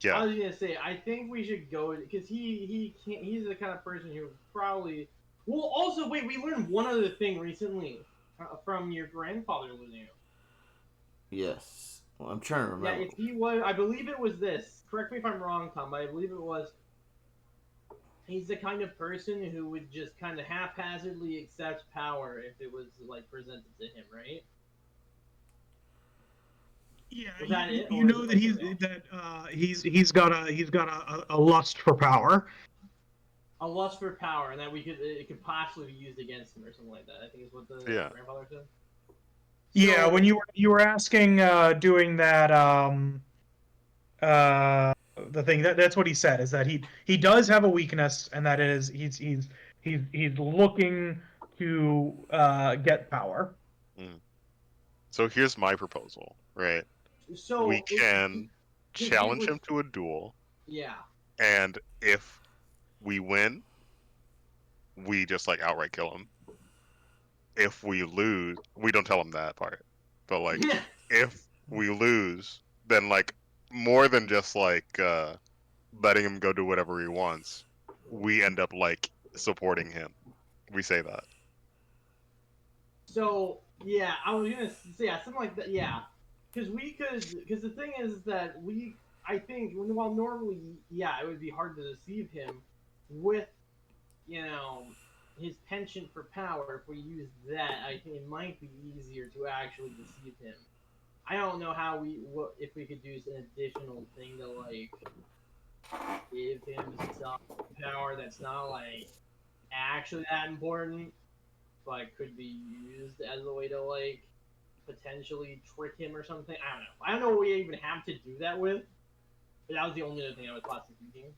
Yeah. I was gonna say, I think we should go, because he's the kind of person who probably... Well, also, wait, we learned one other thing recently from your grandfather, Lunu. Yes. Well, I'm trying to remember. Yeah, if he was... I believe it was this. Correct me if I'm wrong, Tom, but I believe it was... He's the kind of person who would just kind of haphazardly accept power if it was, like, presented to him, right? Yeah, you know that he's got a lust for power. A lust for power, and that it could possibly be used against him or something like that. I think is what the grandfather said. Yeah, when you were asking doing that the thing that's what he said, is that he does have a weakness, and that is he's looking to get power. So here's my proposal, right? So We can he challenge was- him to a duel, Yeah. and if we win, we just like outright kill him. If we lose, we don't tell him that part. But like, if we lose, then like more than just like letting him go do whatever he wants, we end up like supporting him. We say that. So yeah, I was gonna say something like that. Yeah, because the thing is that I think while normally it would be hard to deceive him with his penchant for power. If we use that, I think it might be easier to actually deceive him. I don't know if we could do an additional thing to like give him some power that's not like actually that important, but could be used as a way to like potentially trick him or something. I don't know what we even have to do that with. But that was the only other thing I was possibly thinking.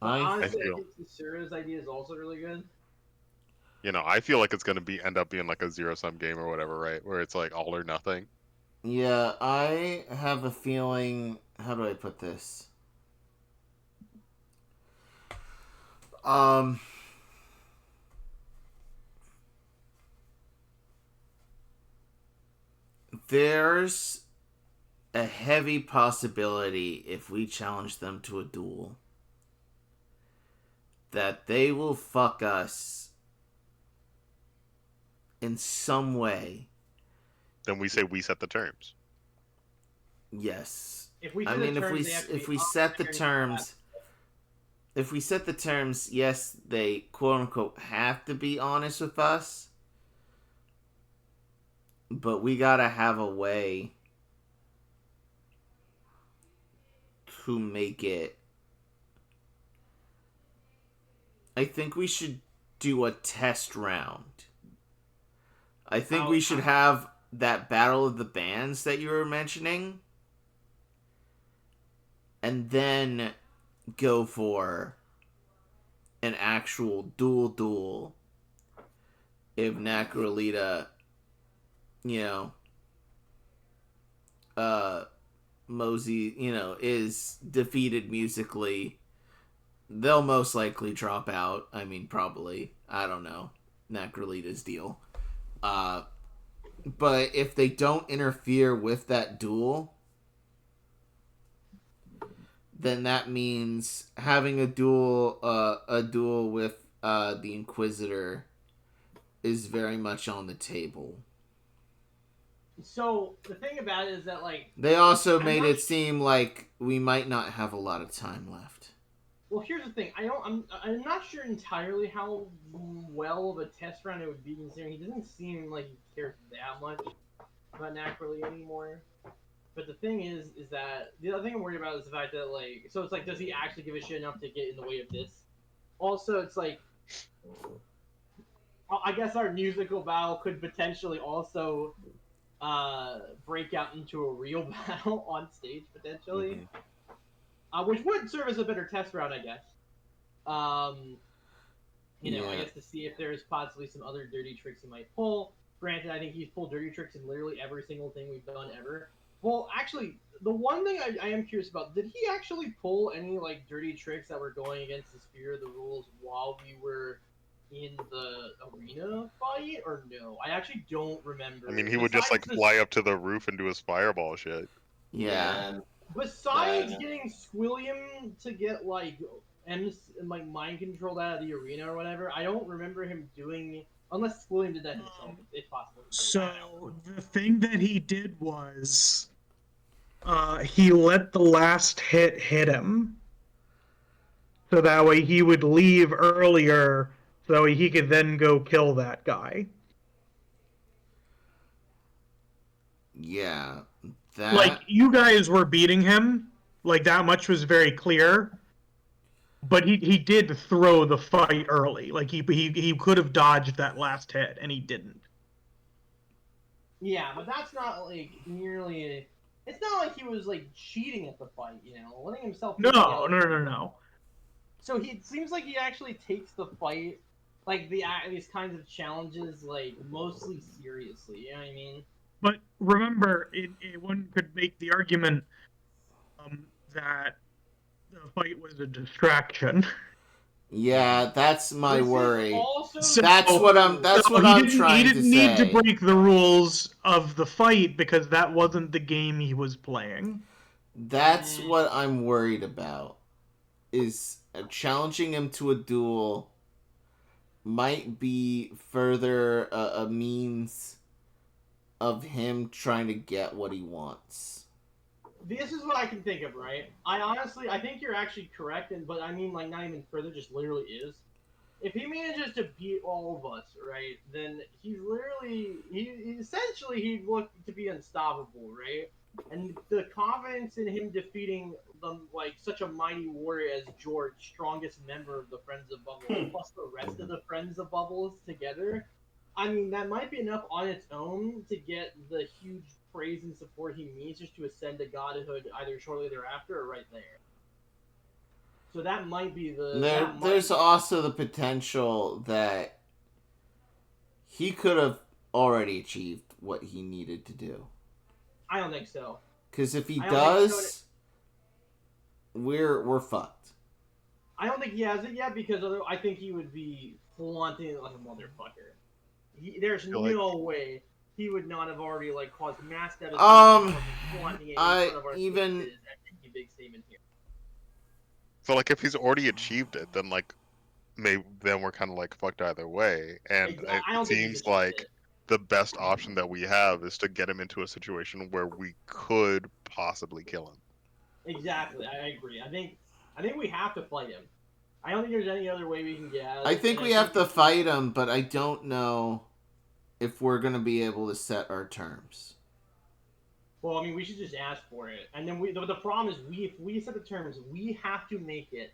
Honestly, I think Tasura's idea is also really good. I feel like it's gonna end up being like a zero-sum game or whatever, right? Where it's like all or nothing. Yeah, I have a feeling. How do I put this? There's a heavy possibility if we challenge them to a duel that they will fuck us in some way. Then we say we set the terms. Yes. If we set the terms, yes, they quote unquote have to be honest with us. But we gotta have a way to make it. I think we should do a test round. I think we should have that Battle of the Bands that you were mentioning. And then go for an actual duel. If Nakralita, Mosey, is defeated musically, they'll most likely drop out. I mean, probably. I don't know. Nakralita's deal. But if they don't interfere with that duel, then that means having a duel with the Inquisitor is very much on the table. So the thing about it is that like they also made it seem like we might not have a lot of time left. Well, here's the thing. I'm not sure entirely how well of a test round it would be, considering he doesn't seem like he cares that much about Nakrali anymore. But the thing is that the other thing I'm worried about is the fact that like, so it's like, does he actually give a shit enough to get in the way of this? Also, it's like, I guess our musical battle could potentially also break out into a real battle on stage potentially. Which would serve as a better test round, I guess. I guess to see if there's possibly some other dirty tricks he might pull. Granted, I think he's pulled dirty tricks in literally every single thing we've done ever. Well, actually, the one thing I am curious about, did he actually pull any, like, dirty tricks that were going against the spirit of the rules while we were in the arena fight, or no? I actually don't remember. I mean, he would just, like, fly up to the roof and do his fireball shit. Yeah. Besides getting Squilliam to get, like, mind controlled out of the arena or whatever, I don't remember him doing... Unless Squilliam did that himself, it's possible. So, the thing that he did was... he let the last hit him. So that way he would leave earlier, so he could then go kill that guy. Yeah. Like, you guys were beating him. Like, that much was very clear. But he did throw the fight early. Like, he could have dodged that last hit, and he didn't. Yeah, but that's not, like, nearly It's not like he was like cheating at the fight, letting himself. No, take the L. no. So it seems like he actually takes the fight, like these kinds of challenges, like mostly seriously. You know what I mean? But remember, one could make the argument that the fight was a distraction. Yeah, that's my worry. So- That's what I'm trying He to didn't need to say. break the rules of the fight because that wasn't the game he was playing. That's what I'm worried about. Is challenging him to a duel might be further a means of him trying to get what he wants. This is what I can think of, right? I think you're actually correct, but I mean, like, not even further, just literally is. If he manages to beat all of us, right, then he's literally, essentially, he'd look to be unstoppable, right? And the confidence in him defeating such a mighty warrior as George, strongest member of the Friends of Bubbles, plus the rest of the Friends of Bubbles together, I mean, that might be enough on its own to get the huge praise and support he needs just to ascend to godhood either shortly thereafter or right there. So that might be There's also the potential that he could have already achieved what he needed to do. I don't think so. Because if he does, we're fucked. I don't think he has it yet because I think he would be flaunting it like a motherfucker. There's no way he would not have already caused mass devastation. Flaunting it in front of our faces and making a big statement here. So if he's already achieved it, then then we're kind of fucked either way. And it seems like the best option that we have is to get him into a situation where we could possibly kill him. Exactly, I agree. I think we have to fight him. I don't think there's any other way we can get out of it. I think we have to fight him, but I don't know if we're going to be able to set our terms. Well, I mean, we should just ask for it. And then the problem is if we set the terms, we have to make it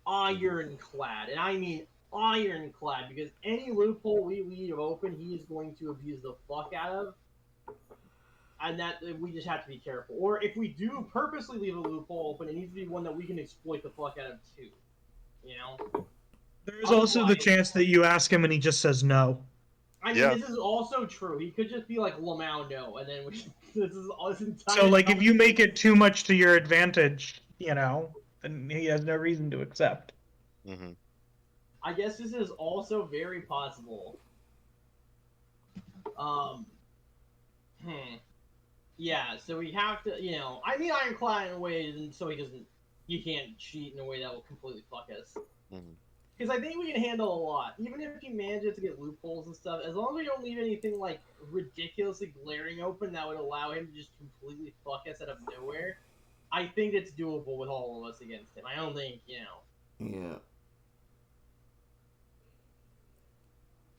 ironclad. And I mean ironclad, because any loophole we leave open, he is going to abuse the fuck out of. And that we just have to be careful. Or if we do purposely leave a loophole open, it needs to be one that we can exploit the fuck out of too. There's also the chance that you ask him and he just says no. I mean, This is also true. He could just be like, Lamau, no, and then this entire... So, if you make it too much to your advantage, then he has no reason to accept. Mm-hmm. I guess this is also very possible. Yeah, so we have to, I mean ironclad in a way so he can't cheat in a way that will completely fuck us. Because I think we can handle a lot. Even if he manages to get loopholes and stuff, as long as we don't leave anything, ridiculously glaring open that would allow him to just completely fuck us out of nowhere, I think it's doable with all of us against him. I don't think, Yeah.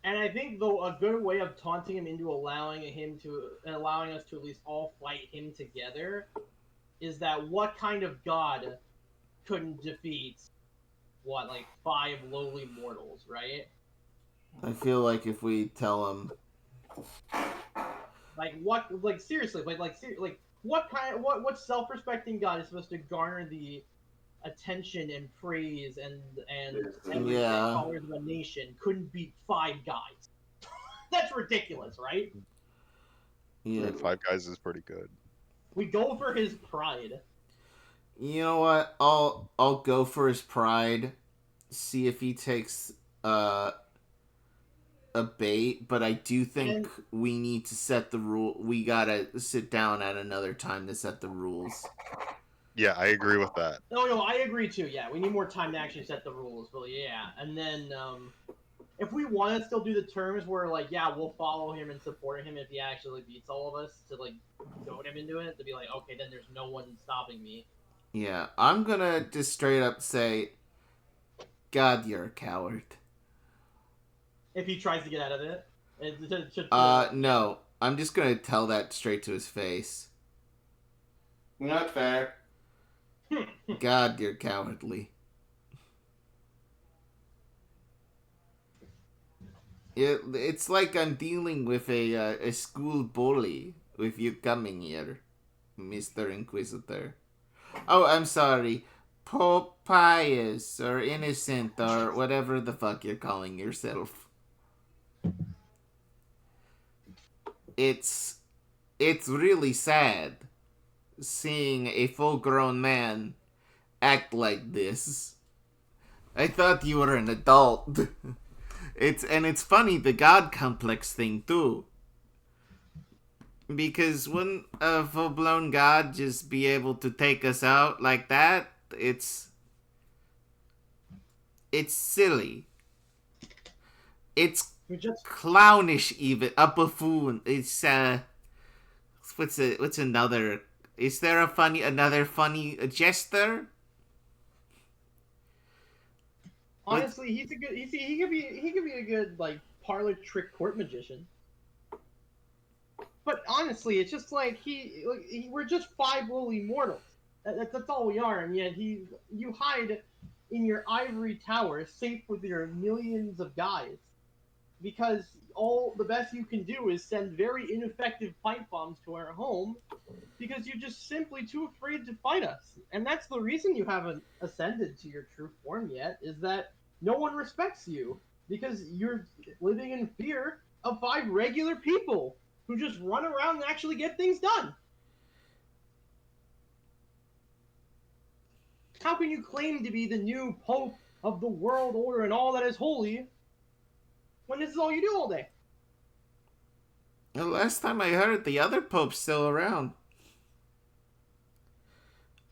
And I think, though, a good way of taunting him into allowing us to at least all fight him together is that what kind of god couldn't defeat 5 lowly mortals, right? I feel like if we tell him, seriously, what self-respecting god is supposed to garner the attention and praise and followers of a nation couldn't beat 5 guys? That's ridiculous, right? Yeah. 5 guys is pretty good. We go for his pride. You know what? I'll go for his pride. See if he takes a bait, but I do think we need to set the rule. We gotta sit down at another time to set the rules. Yeah, I agree with that. No, I agree too. Yeah, we need more time to actually set the rules. But yeah, and then if we want to still do the terms where we'll follow him and support him if he actually beats all of us to goad him into it, to be okay, then there's no one stopping me. Yeah, I'm gonna just straight up say, God, you're a coward. If he tries to get out of it? No. I'm just gonna tell that straight to his face. Not fair. God, you're cowardly. It's like I'm dealing with a school bully with you coming here. Mr. Inquisitor. Oh, I'm sorry. Pope Pius or Innocent or whatever the fuck you're calling yourself. It's really sad seeing a full-grown man act like this. I thought you were an adult. It's funny, the god complex thing too. Because wouldn't a full-blown god just be able to take us out like that? It's silly. It's clownish even. A buffoon. It's what's another? Is there another funny jester? Honestly, he could be a good like parlor trick court magician. But honestly, it's just like we're just 5 lowly mortals. That's all we are, and yet you hide in your ivory tower, safe with your millions of guys, because all the best you can do is send very ineffective pipe bombs to our home, because you're just simply too afraid to fight us. And that's the reason you haven't ascended to your true form yet, is that no one respects you, because you're living in fear of 5 regular people who just run around and actually get things done. How can you claim to be the new pope of the world order and all that is holy when this is all you do all day? The last time I heard, the other pope's still around.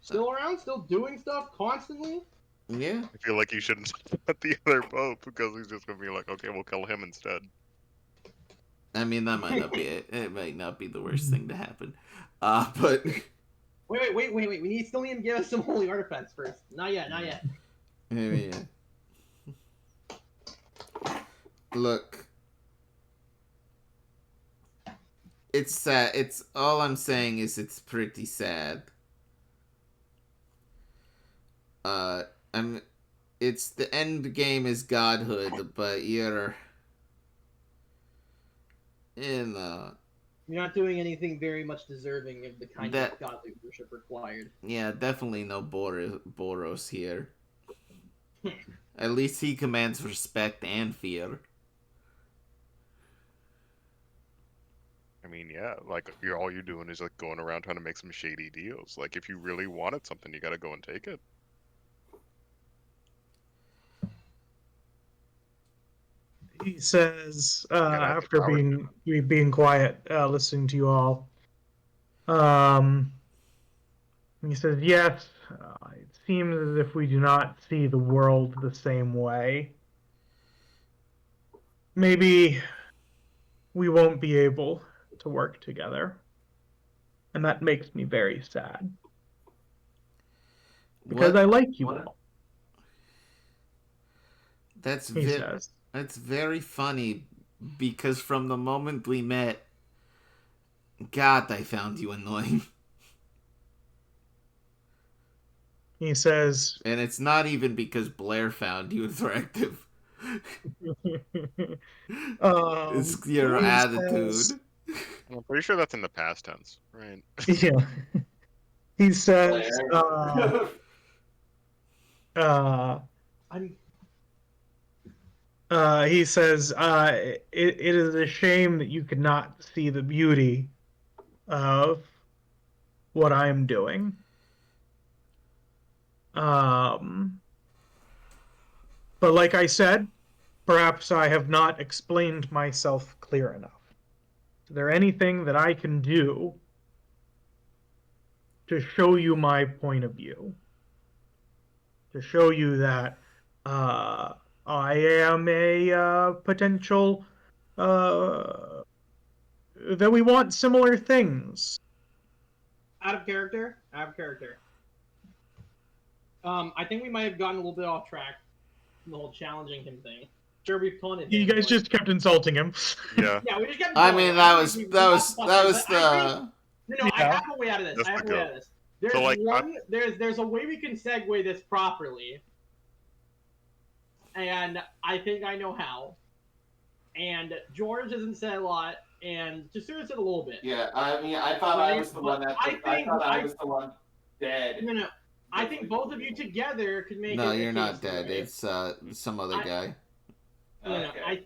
Still around? Still doing stuff constantly? Yeah. I feel like you shouldn't let the other pope, because he's just gonna be like, okay, we'll kill him instead. I mean, that might not be it. It might not be the worst thing to happen. But Wait. We still need to give us some holy artifacts first. Not yet. yeah. Look. It's sad. It's all I'm saying is it's pretty sad. It's the end game is godhood, but you're You're not doing anything very much deserving of the kind of godly worship required. Yeah, definitely no Boros here. At least he commands respect and fear. I mean, yeah, like all you're doing is like going around trying to make some shady deals. Like, if you really wanted something, you gotta go and take it. He says, after being quiet, listening to you all, he says, yes, it seems as if we do not see the world the same way. Maybe we won't be able to work together. And that makes me very sad. Because I like you all. That's very funny, because from the moment we met, God, I found you annoying. He says... And it's not even because Blair found you attractive. It's your attitude. Says, I'm pretty sure that's in the past tense, right? Yeah. He says, he says, it is a shame that you could not see the beauty of what I'm doing. But like I said, perhaps I have not explained myself clear enough. Is there anything that I can do to show you my point of view? To show you that I am a potential, that we want similar things. Out of character. I think we might have gotten a little bit off track from the whole challenging him thing. Sure, we've taunted him. You guys just kept insulting him. Yeah. Yeah, we just kept. I mean, that was the. No, I have a way out of this. There's So, like, there's a way we can segue this properly, and I think I know how. And George hasn't said a lot, and Tasura said a little bit. Yeah, I mean, I thought I was the one that. I thought I was the one dead. No. I think both of you together could make. No, it you're a not case dead. where- It's some other guy. No. Okay.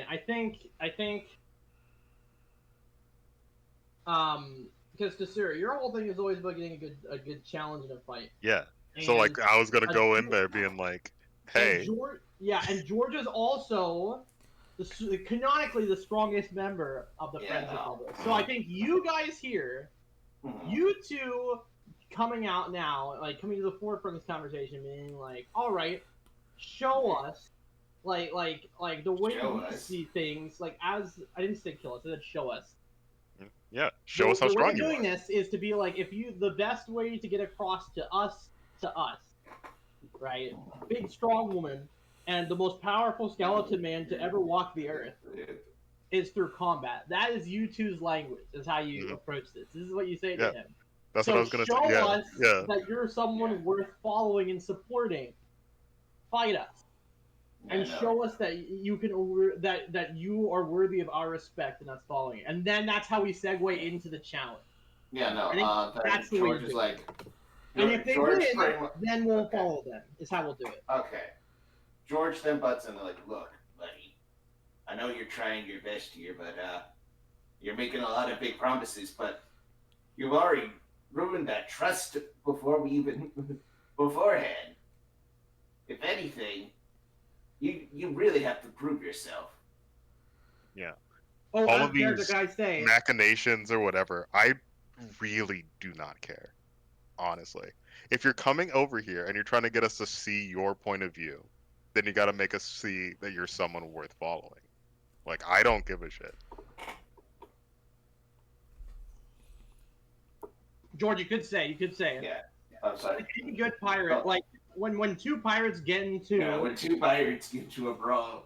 I think. Because Tasura, your whole thing is always about getting a good challenge in a fight. Yeah. So like, And- I was gonna go in and- there being like, and "Hey, and George is also canonically the strongest member of the Yeah, Friends no. Republic. So I think you guys here, Mhm. you two, coming out now, like coming to the forefront of this conversation, being like, all right, show us, like the way Show we us. see things, like as I didn't say kill us, I said show us. yeah, show us how The way strong of you doing are." this is to be like, if you, the best way to get across to us, right? Big strong woman and the most powerful skeleton man to ever walk the earth is through combat. That is you two's language. Is how you Mhm. approach this. This is what you say Yeah. to him. That's So what I was gonna show say. Yeah, us yeah. that you're someone worth following and supporting. Fight us. And show us that you can that you are worthy of our respect and us following it. And then that's how we segue into the challenge. Yeah, no. I think that's the way George you is do it. like. And if they George win, pretty much- then we'll Okay. follow them. Is how we'll do it. Okay. George then butts in like, look, buddy, I know you're trying your best here, but you're making a lot of big promises, but you've already ruined that trust before we even beforehand. If anything, you really have to prove yourself. Oh, All as of the these guys say. machinations or whatever, I really do not care. Honestly, if you're coming over here and you're trying to get us to see your point of view, then you got to make us see that you're someone worth following. Like, I don't give a shit. George, you could say it. Yeah. I'm sorry. Like any good pirate, like when two pirates get into When two pirates get into a brawl,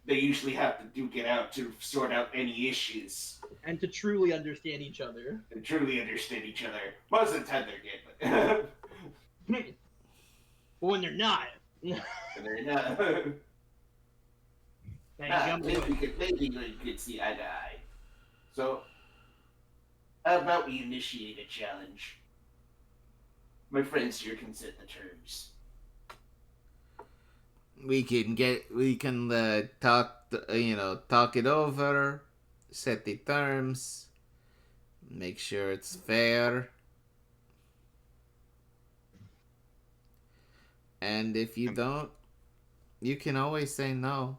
they usually have to duke it out to sort out any issues and to truly understand each other. and truly understand each other. Most of the time they're good, But when they're not, but they're not. Maybe we could see eye to eye. So, how about we initiate a challenge? My friends here can set the terms. We can talk it over, set the terms, make sure it's fair. And if you don't, you can always say no.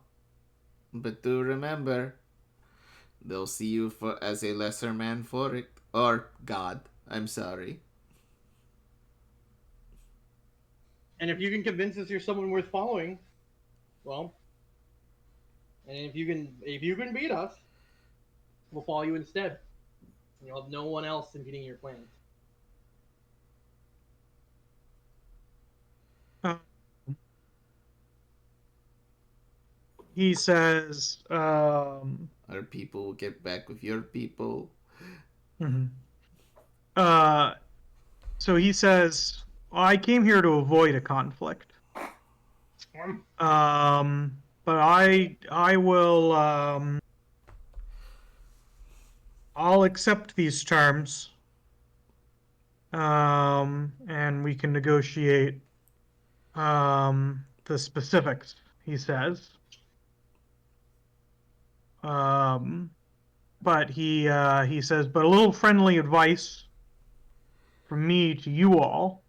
But do remember, they'll see you as a lesser man for it. Or God. I'm sorry. and if you can convince us you're someone worth following, well, and if you can beat us, we'll follow you instead. You'll have no one else impeding your plans. He says, Our people will get back with your people. mhm. So he says, I came here to avoid a conflict. But I will, I'll accept these terms. And we can negotiate, the specifics, he says. But he says, but a little friendly advice from me to you all,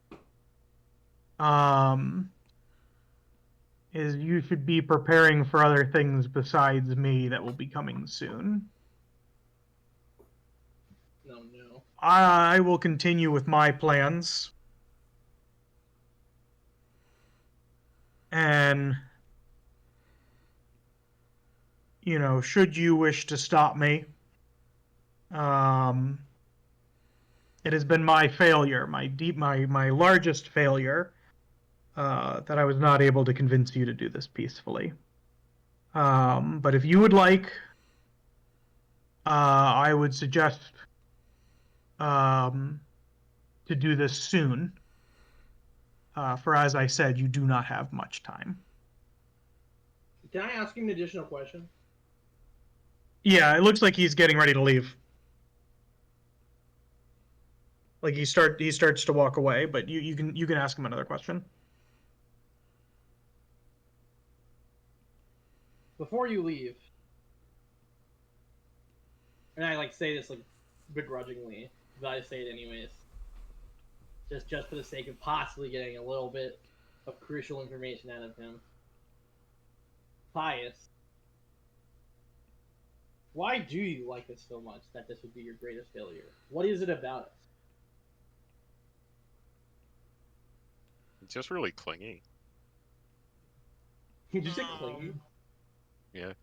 is you should be preparing for other things besides me that will be coming soon. No. I will continue with my plans. And, should you wish to stop me, it has been my failure, my largest failure, that I was not able to convince you to do this peacefully. But if you would like, I would suggest to do this soon. For as I said, you do not have much time. Can I ask you an additional question? Yeah, it looks like he's getting ready to leave. Like he starts to walk away, but you can ask him another question. Before you leave, and I like say this like begrudgingly, but I say it anyways. Just for the sake of possibly getting a little bit of crucial information out of him. Pius, why do you like us so much that this would be your greatest failure? What is it about us? It's just really clingy. Did you say clingy? Yeah.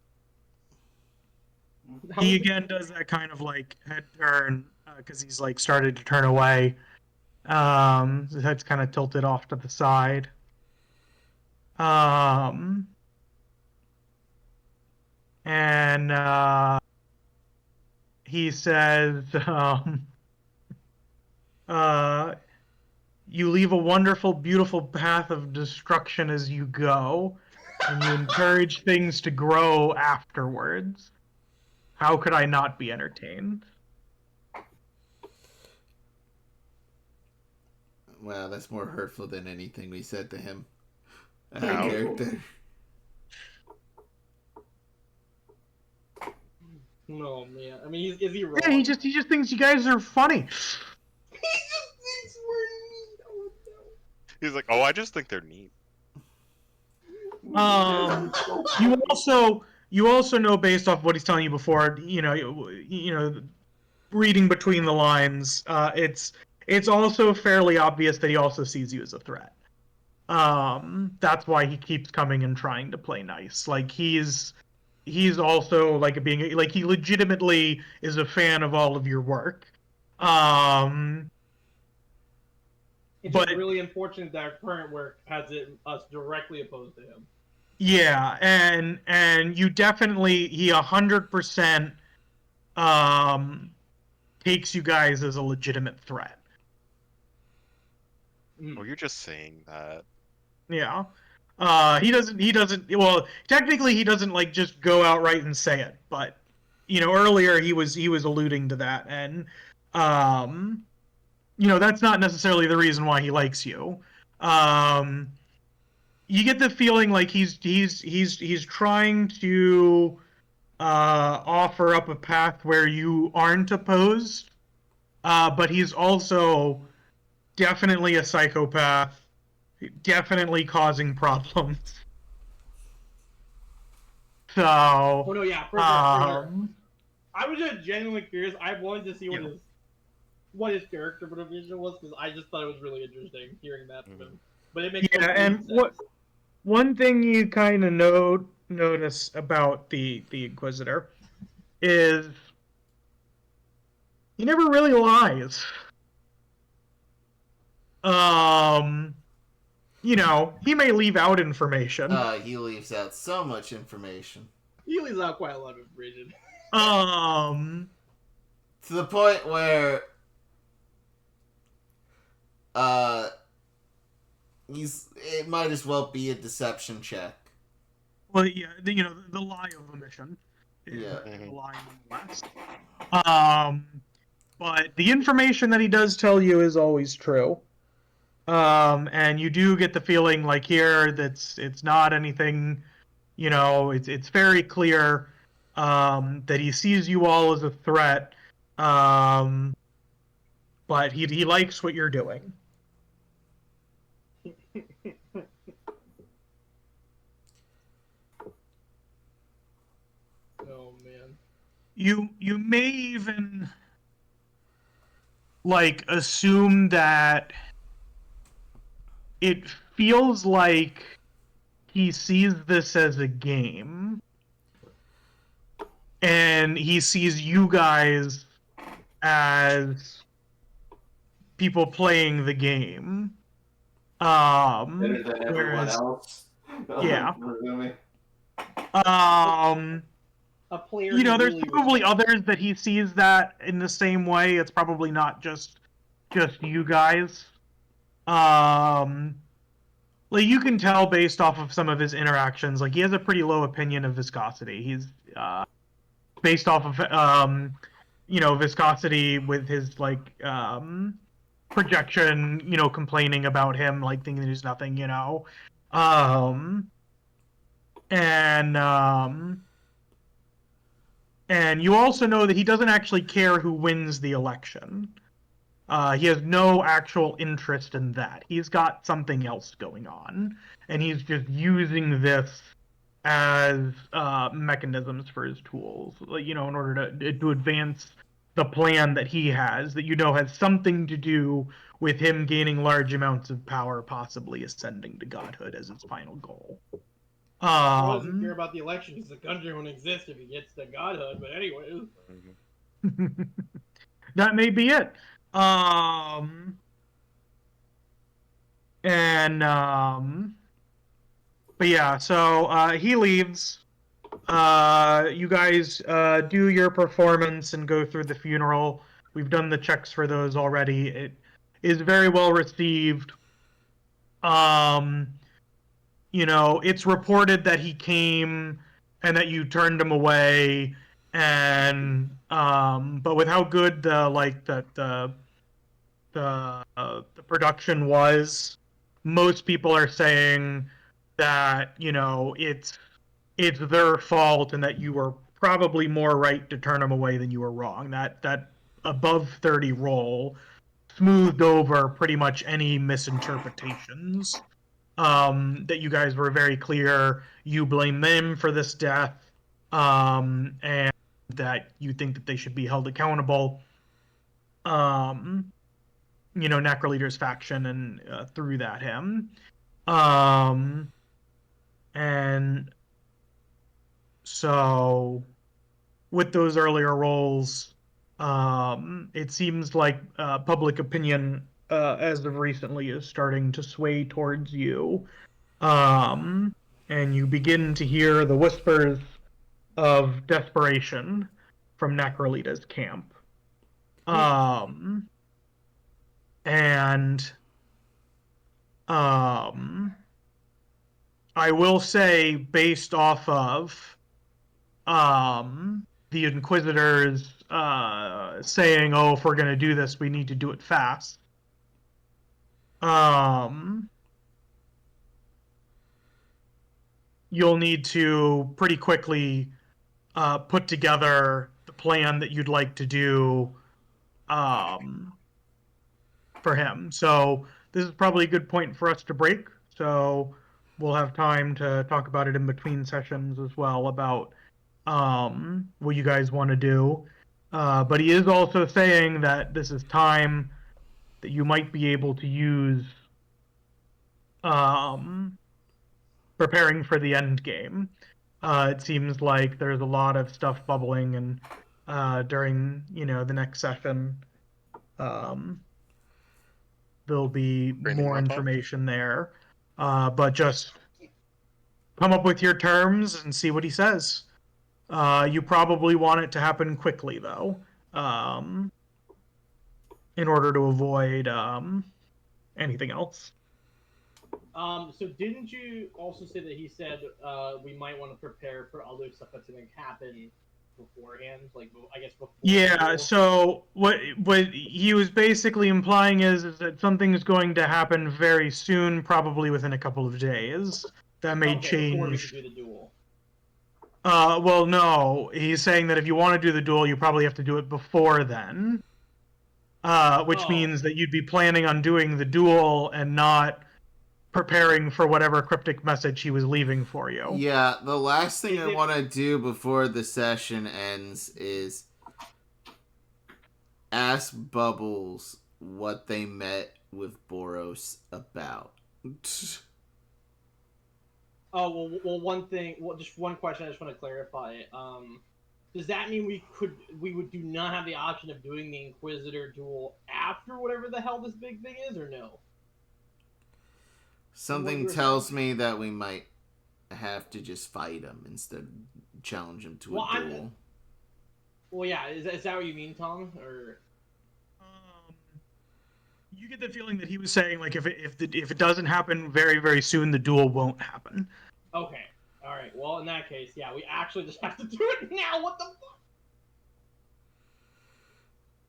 He again does that kind of like head turn because he's like started to turn away. His head's kind of tilted off to the side. And he says, you leave a wonderful, beautiful path of destruction as you go, and you encourage things to grow afterwards. How could I not be entertained? Wow, that's more hurtful than anything we said to him. Ow. Character. No man. I mean, is he wrong? Yeah, he just thinks you guys are funny. He just thinks we're neat. Oh no. He's like, oh, I just think they're neat. You also know based off what he's telling you before, you know, reading between the lines, it's also fairly obvious that he also sees you as a threat. That's why he keeps coming and trying to play nice. Like he's also like being like he legitimately is a fan of all of your work. It's but just really unfortunate that our current work has us directly opposed to him. Yeah, and you definitely he 100% takes you guys as a legitimate threat. Oh, you're just saying that. Yeah. He doesn't well, technically he doesn't like just go outright and say it, but you know, earlier he was alluding to that, and you know, that's not necessarily the reason why he likes you. You get the feeling like he's trying to offer up a path where you aren't opposed, but he's also definitely a psychopath, definitely causing problems. So, Oh no, yeah, for sure. I was just genuinely curious. I wanted to see what his character motivation was because I just thought it was really interesting hearing that from him. But it makes and sense. One thing you kind of notice about the Inquisitor is he never really lies. You know, he may leave out information. He leaves out so much information. He leaves out quite a lot of information. To the point where it might as well be a deception check. Well, yeah, you know, the lie of omission. Yeah. The lie nonetheless. But the information that he does tell you is always true. And you do get the feeling like here that it's not anything, you know, it's very clear that he sees you all as a threat, but he likes what you're doing. Oh man. You may even like assume that it feels like he sees this as a game, and he sees you guys as people playing the game. Better than everyone else. Yeah. A player. You know, there's really probably others that he sees that in the same way. It's probably not just you guys. Like you can tell based off of some of his interactions, like he has a pretty low opinion of viscosity. He's based off of viscosity with his like projection, complaining about him, like thinking there's nothing, and you also know that he doesn't actually care who wins the election. He has no actual interest in that. He's got something else going on, and he's just using this as mechanisms for his tools, in order to advance the plan that he has, that has something to do with him gaining large amounts of power, possibly ascending to godhood as his final goal. He doesn't care about the election because the country won't exist if he gets to godhood. But anyway, that may be it. But yeah, so he leaves. You guys do your performance and go through the funeral. We've done the checks for those already. It is very well received. It's reported that he came and that you turned him away, and but with how good the production was, most people are saying that it's their fault and that you were probably more right to turn him away than you were wrong. That above 30 roll smoothed over pretty much any misinterpretations. That you guys were very clear you blame them for this death, and that you think that they should be held accountable. Necroleader's faction, and through that him. And so with those earlier rolls, it seems like public opinion as of recently is starting to sway towards you. And you begin to hear the whispers of desperation from Necrolita's camp. I will say, based off of the Inquisitors saying, "Oh, if we're going to do this, we need to do it fast." You'll need to pretty quickly put together the plan that you'd like to do for him. So this is probably a good point for us to break. So we'll have time to talk about it in between sessions as well, about what you guys want to do. But he is also saying that this is time that you might be able to use preparing for the end game. It seems like there's a lot of stuff bubbling, and during the next session, there'll be more information there. But just come up with your terms and see what he says. You probably want it to happen quickly, though, in order to avoid anything else. So didn't you also say that he said we might want to prepare for other stuff that's going to happen beforehand, like I guess before? Yeah. So what he was basically implying is that something is going to happen very soon, probably within a couple of days. That may change. Before we can do the duel. Well, no. He's saying that if you want to do the duel, you probably have to do it before then. Which means that you'd be planning on doing the duel and not preparing for whatever cryptic message he was leaving for you. Yeah, the last thing I want to do before the session ends is ask Bubbles what they met with Boros about. Oh, well, one thing, just one question I just want to clarify. Does that mean we do not have the option of doing the Inquisitor duel after whatever the hell this big thing is, or no? Something tells me that we might have to just fight him instead of challenge him to a duel. Well, yeah, is that what you mean, Tom? Or you get the feeling that he was saying, like, if it doesn't happen very, very soon, the duel won't happen. Okay. All right. Well, in that case, yeah, we actually just have to do it now. What the fuck?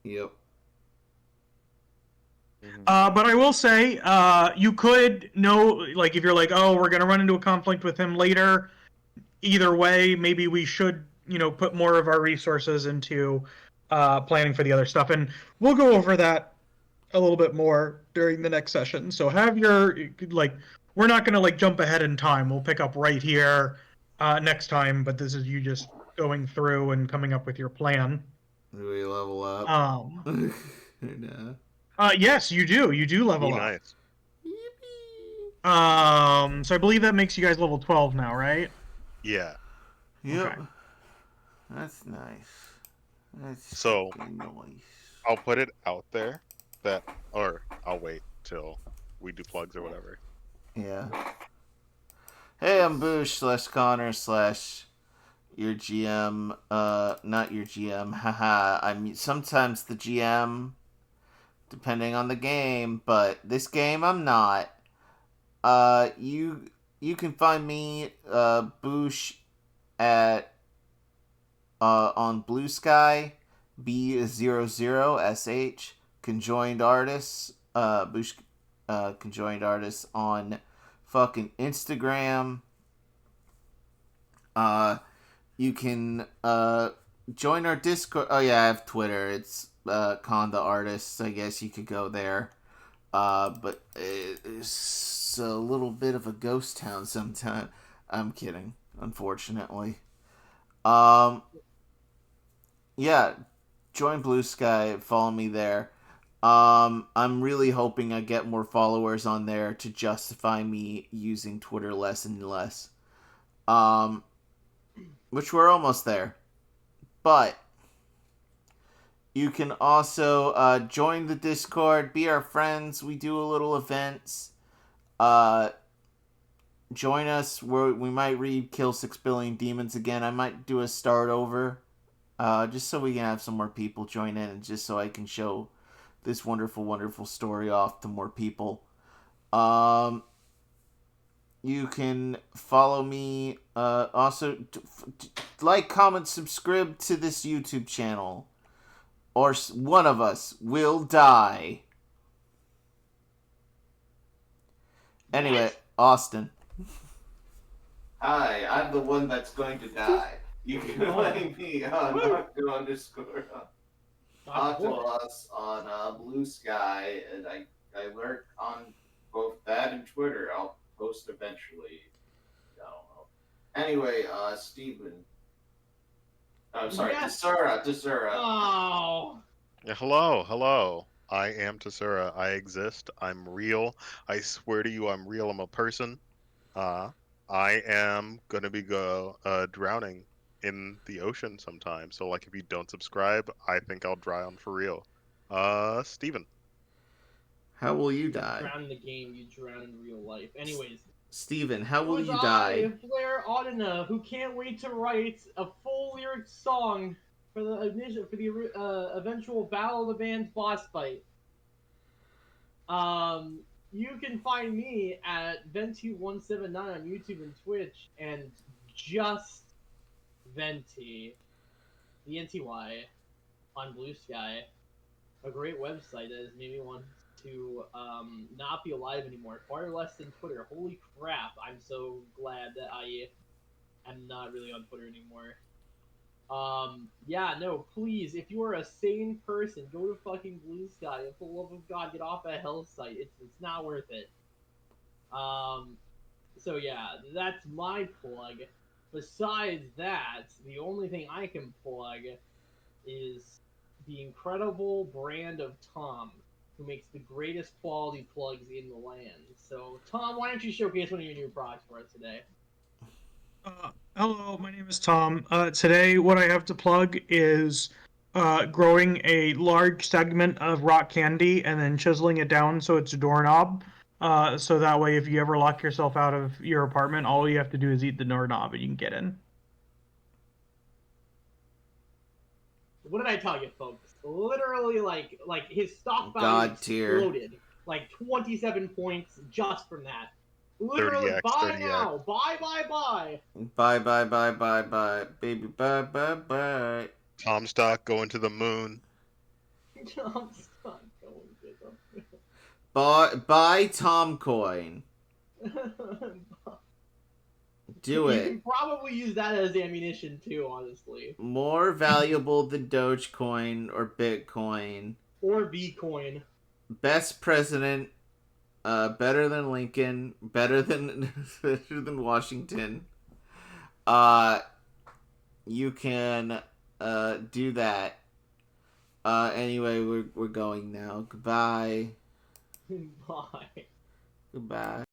Yep. But I will say, you could know, like, if you're like, oh, we're gonna run into a conflict with him later. Either way, maybe we should, put more of our resources into planning for the other stuff, and we'll go over that a little bit more during the next session. So have your we're not gonna jump ahead in time. We'll pick up right here next time. But this is you just going through and coming up with your plan. Do we level up? No. Yes, you do. You do level up. Nice. So I believe that makes you guys level 12 now, right? Yeah. Yep. Okay. That's nice. That's So, nice. I'll put it out there or I'll wait till we do plugs or whatever. Yeah. Hey, I'm Boosh /Connar / your GM. Not your GM. Haha. I'm sometimes the GM, depending on the game, but this game I'm not. You can find me, Boosh, at on Blue Sky, B00SH, conjoined artists, Boosh, conjoined artists on fucking Instagram. You can join our Discord. Oh yeah, I have Twitter. It's Con the Artist. I guess you could go there. But it's a little bit of a ghost town sometimes. I'm kidding, unfortunately. Yeah, join Blue Sky, follow me there. I'm really hoping I get more followers on there to justify me using Twitter less and less. Which we're almost there. But you can also join the Discord, be our friends. We do a little events. Join us where we might read Kill 6 Billion Demons again. I might do a start over. Just so we can have some more people join in, and just so I can show this wonderful, wonderful story off to more people. You can follow me. Also, like, comment, subscribe to this YouTube channel, or one of us will die. Anyway, Austin. Hi, I'm the one that's going to die. You can find me on Octo_Octolus on Blue Sky, and I lurk on both that and Twitter. I'll post eventually. I don't know. Anyway, Steven. I'm sorry, Yes. Tasura. Oh. Yeah, hello. I am Tasura. I exist. I'm real. I swear to you, I'm real. I'm a person. I am gonna be drowning in the ocean sometime. So, like, if you don't subscribe, I think I'll drown for real. Steven. How will you die? Drown in the game, you drown in real life. Anyways. Steven, how will It was you die? Blair Audina, who can't wait to write a full lyric song for the eventual Battle of the Bands boss fight. You can find me at Venty179 on YouTube and Twitch, and just Venty, VNTY, on Blue Sky. A great website that has made me want to not be alive anymore. Far less than Twitter. Holy crap, I'm so glad that I am not really on Twitter anymore. Yeah, no, please, if you are a sane person, go to fucking Blue Sky. For the love of God, get off a hell site. It's not worth it. So yeah, that's my plug. Besides that, the only thing I can plug is the incredible brand of Tom, who makes the greatest quality plugs in the land. So, Tom, why don't you showcase one of your new products for us today? Hello, my name is Tom. Today, what I have to plug is growing a large segment of rock candy and then chiseling it down so it's a doorknob. So that way, if you ever lock yourself out of your apartment, all you have to do is eat the doorknob and you can get in. What did I tell you, folks? Literally, like his stock value God tier. exploded. Like 27 points just from that. Literally, 30x, buy 30x. now. Buy. Bye. Baby, bye. Comstock going to the moon. I'm not going to Buy Tom Coin. Do You it. can probably use that as ammunition too, honestly. More valuable than Dogecoin or Bitcoin. Or Bitcoin. Best president. Better than Lincoln. Better than better than Washington. You can do that. Anyway, we're going now. Goodbye. Bye. Goodbye.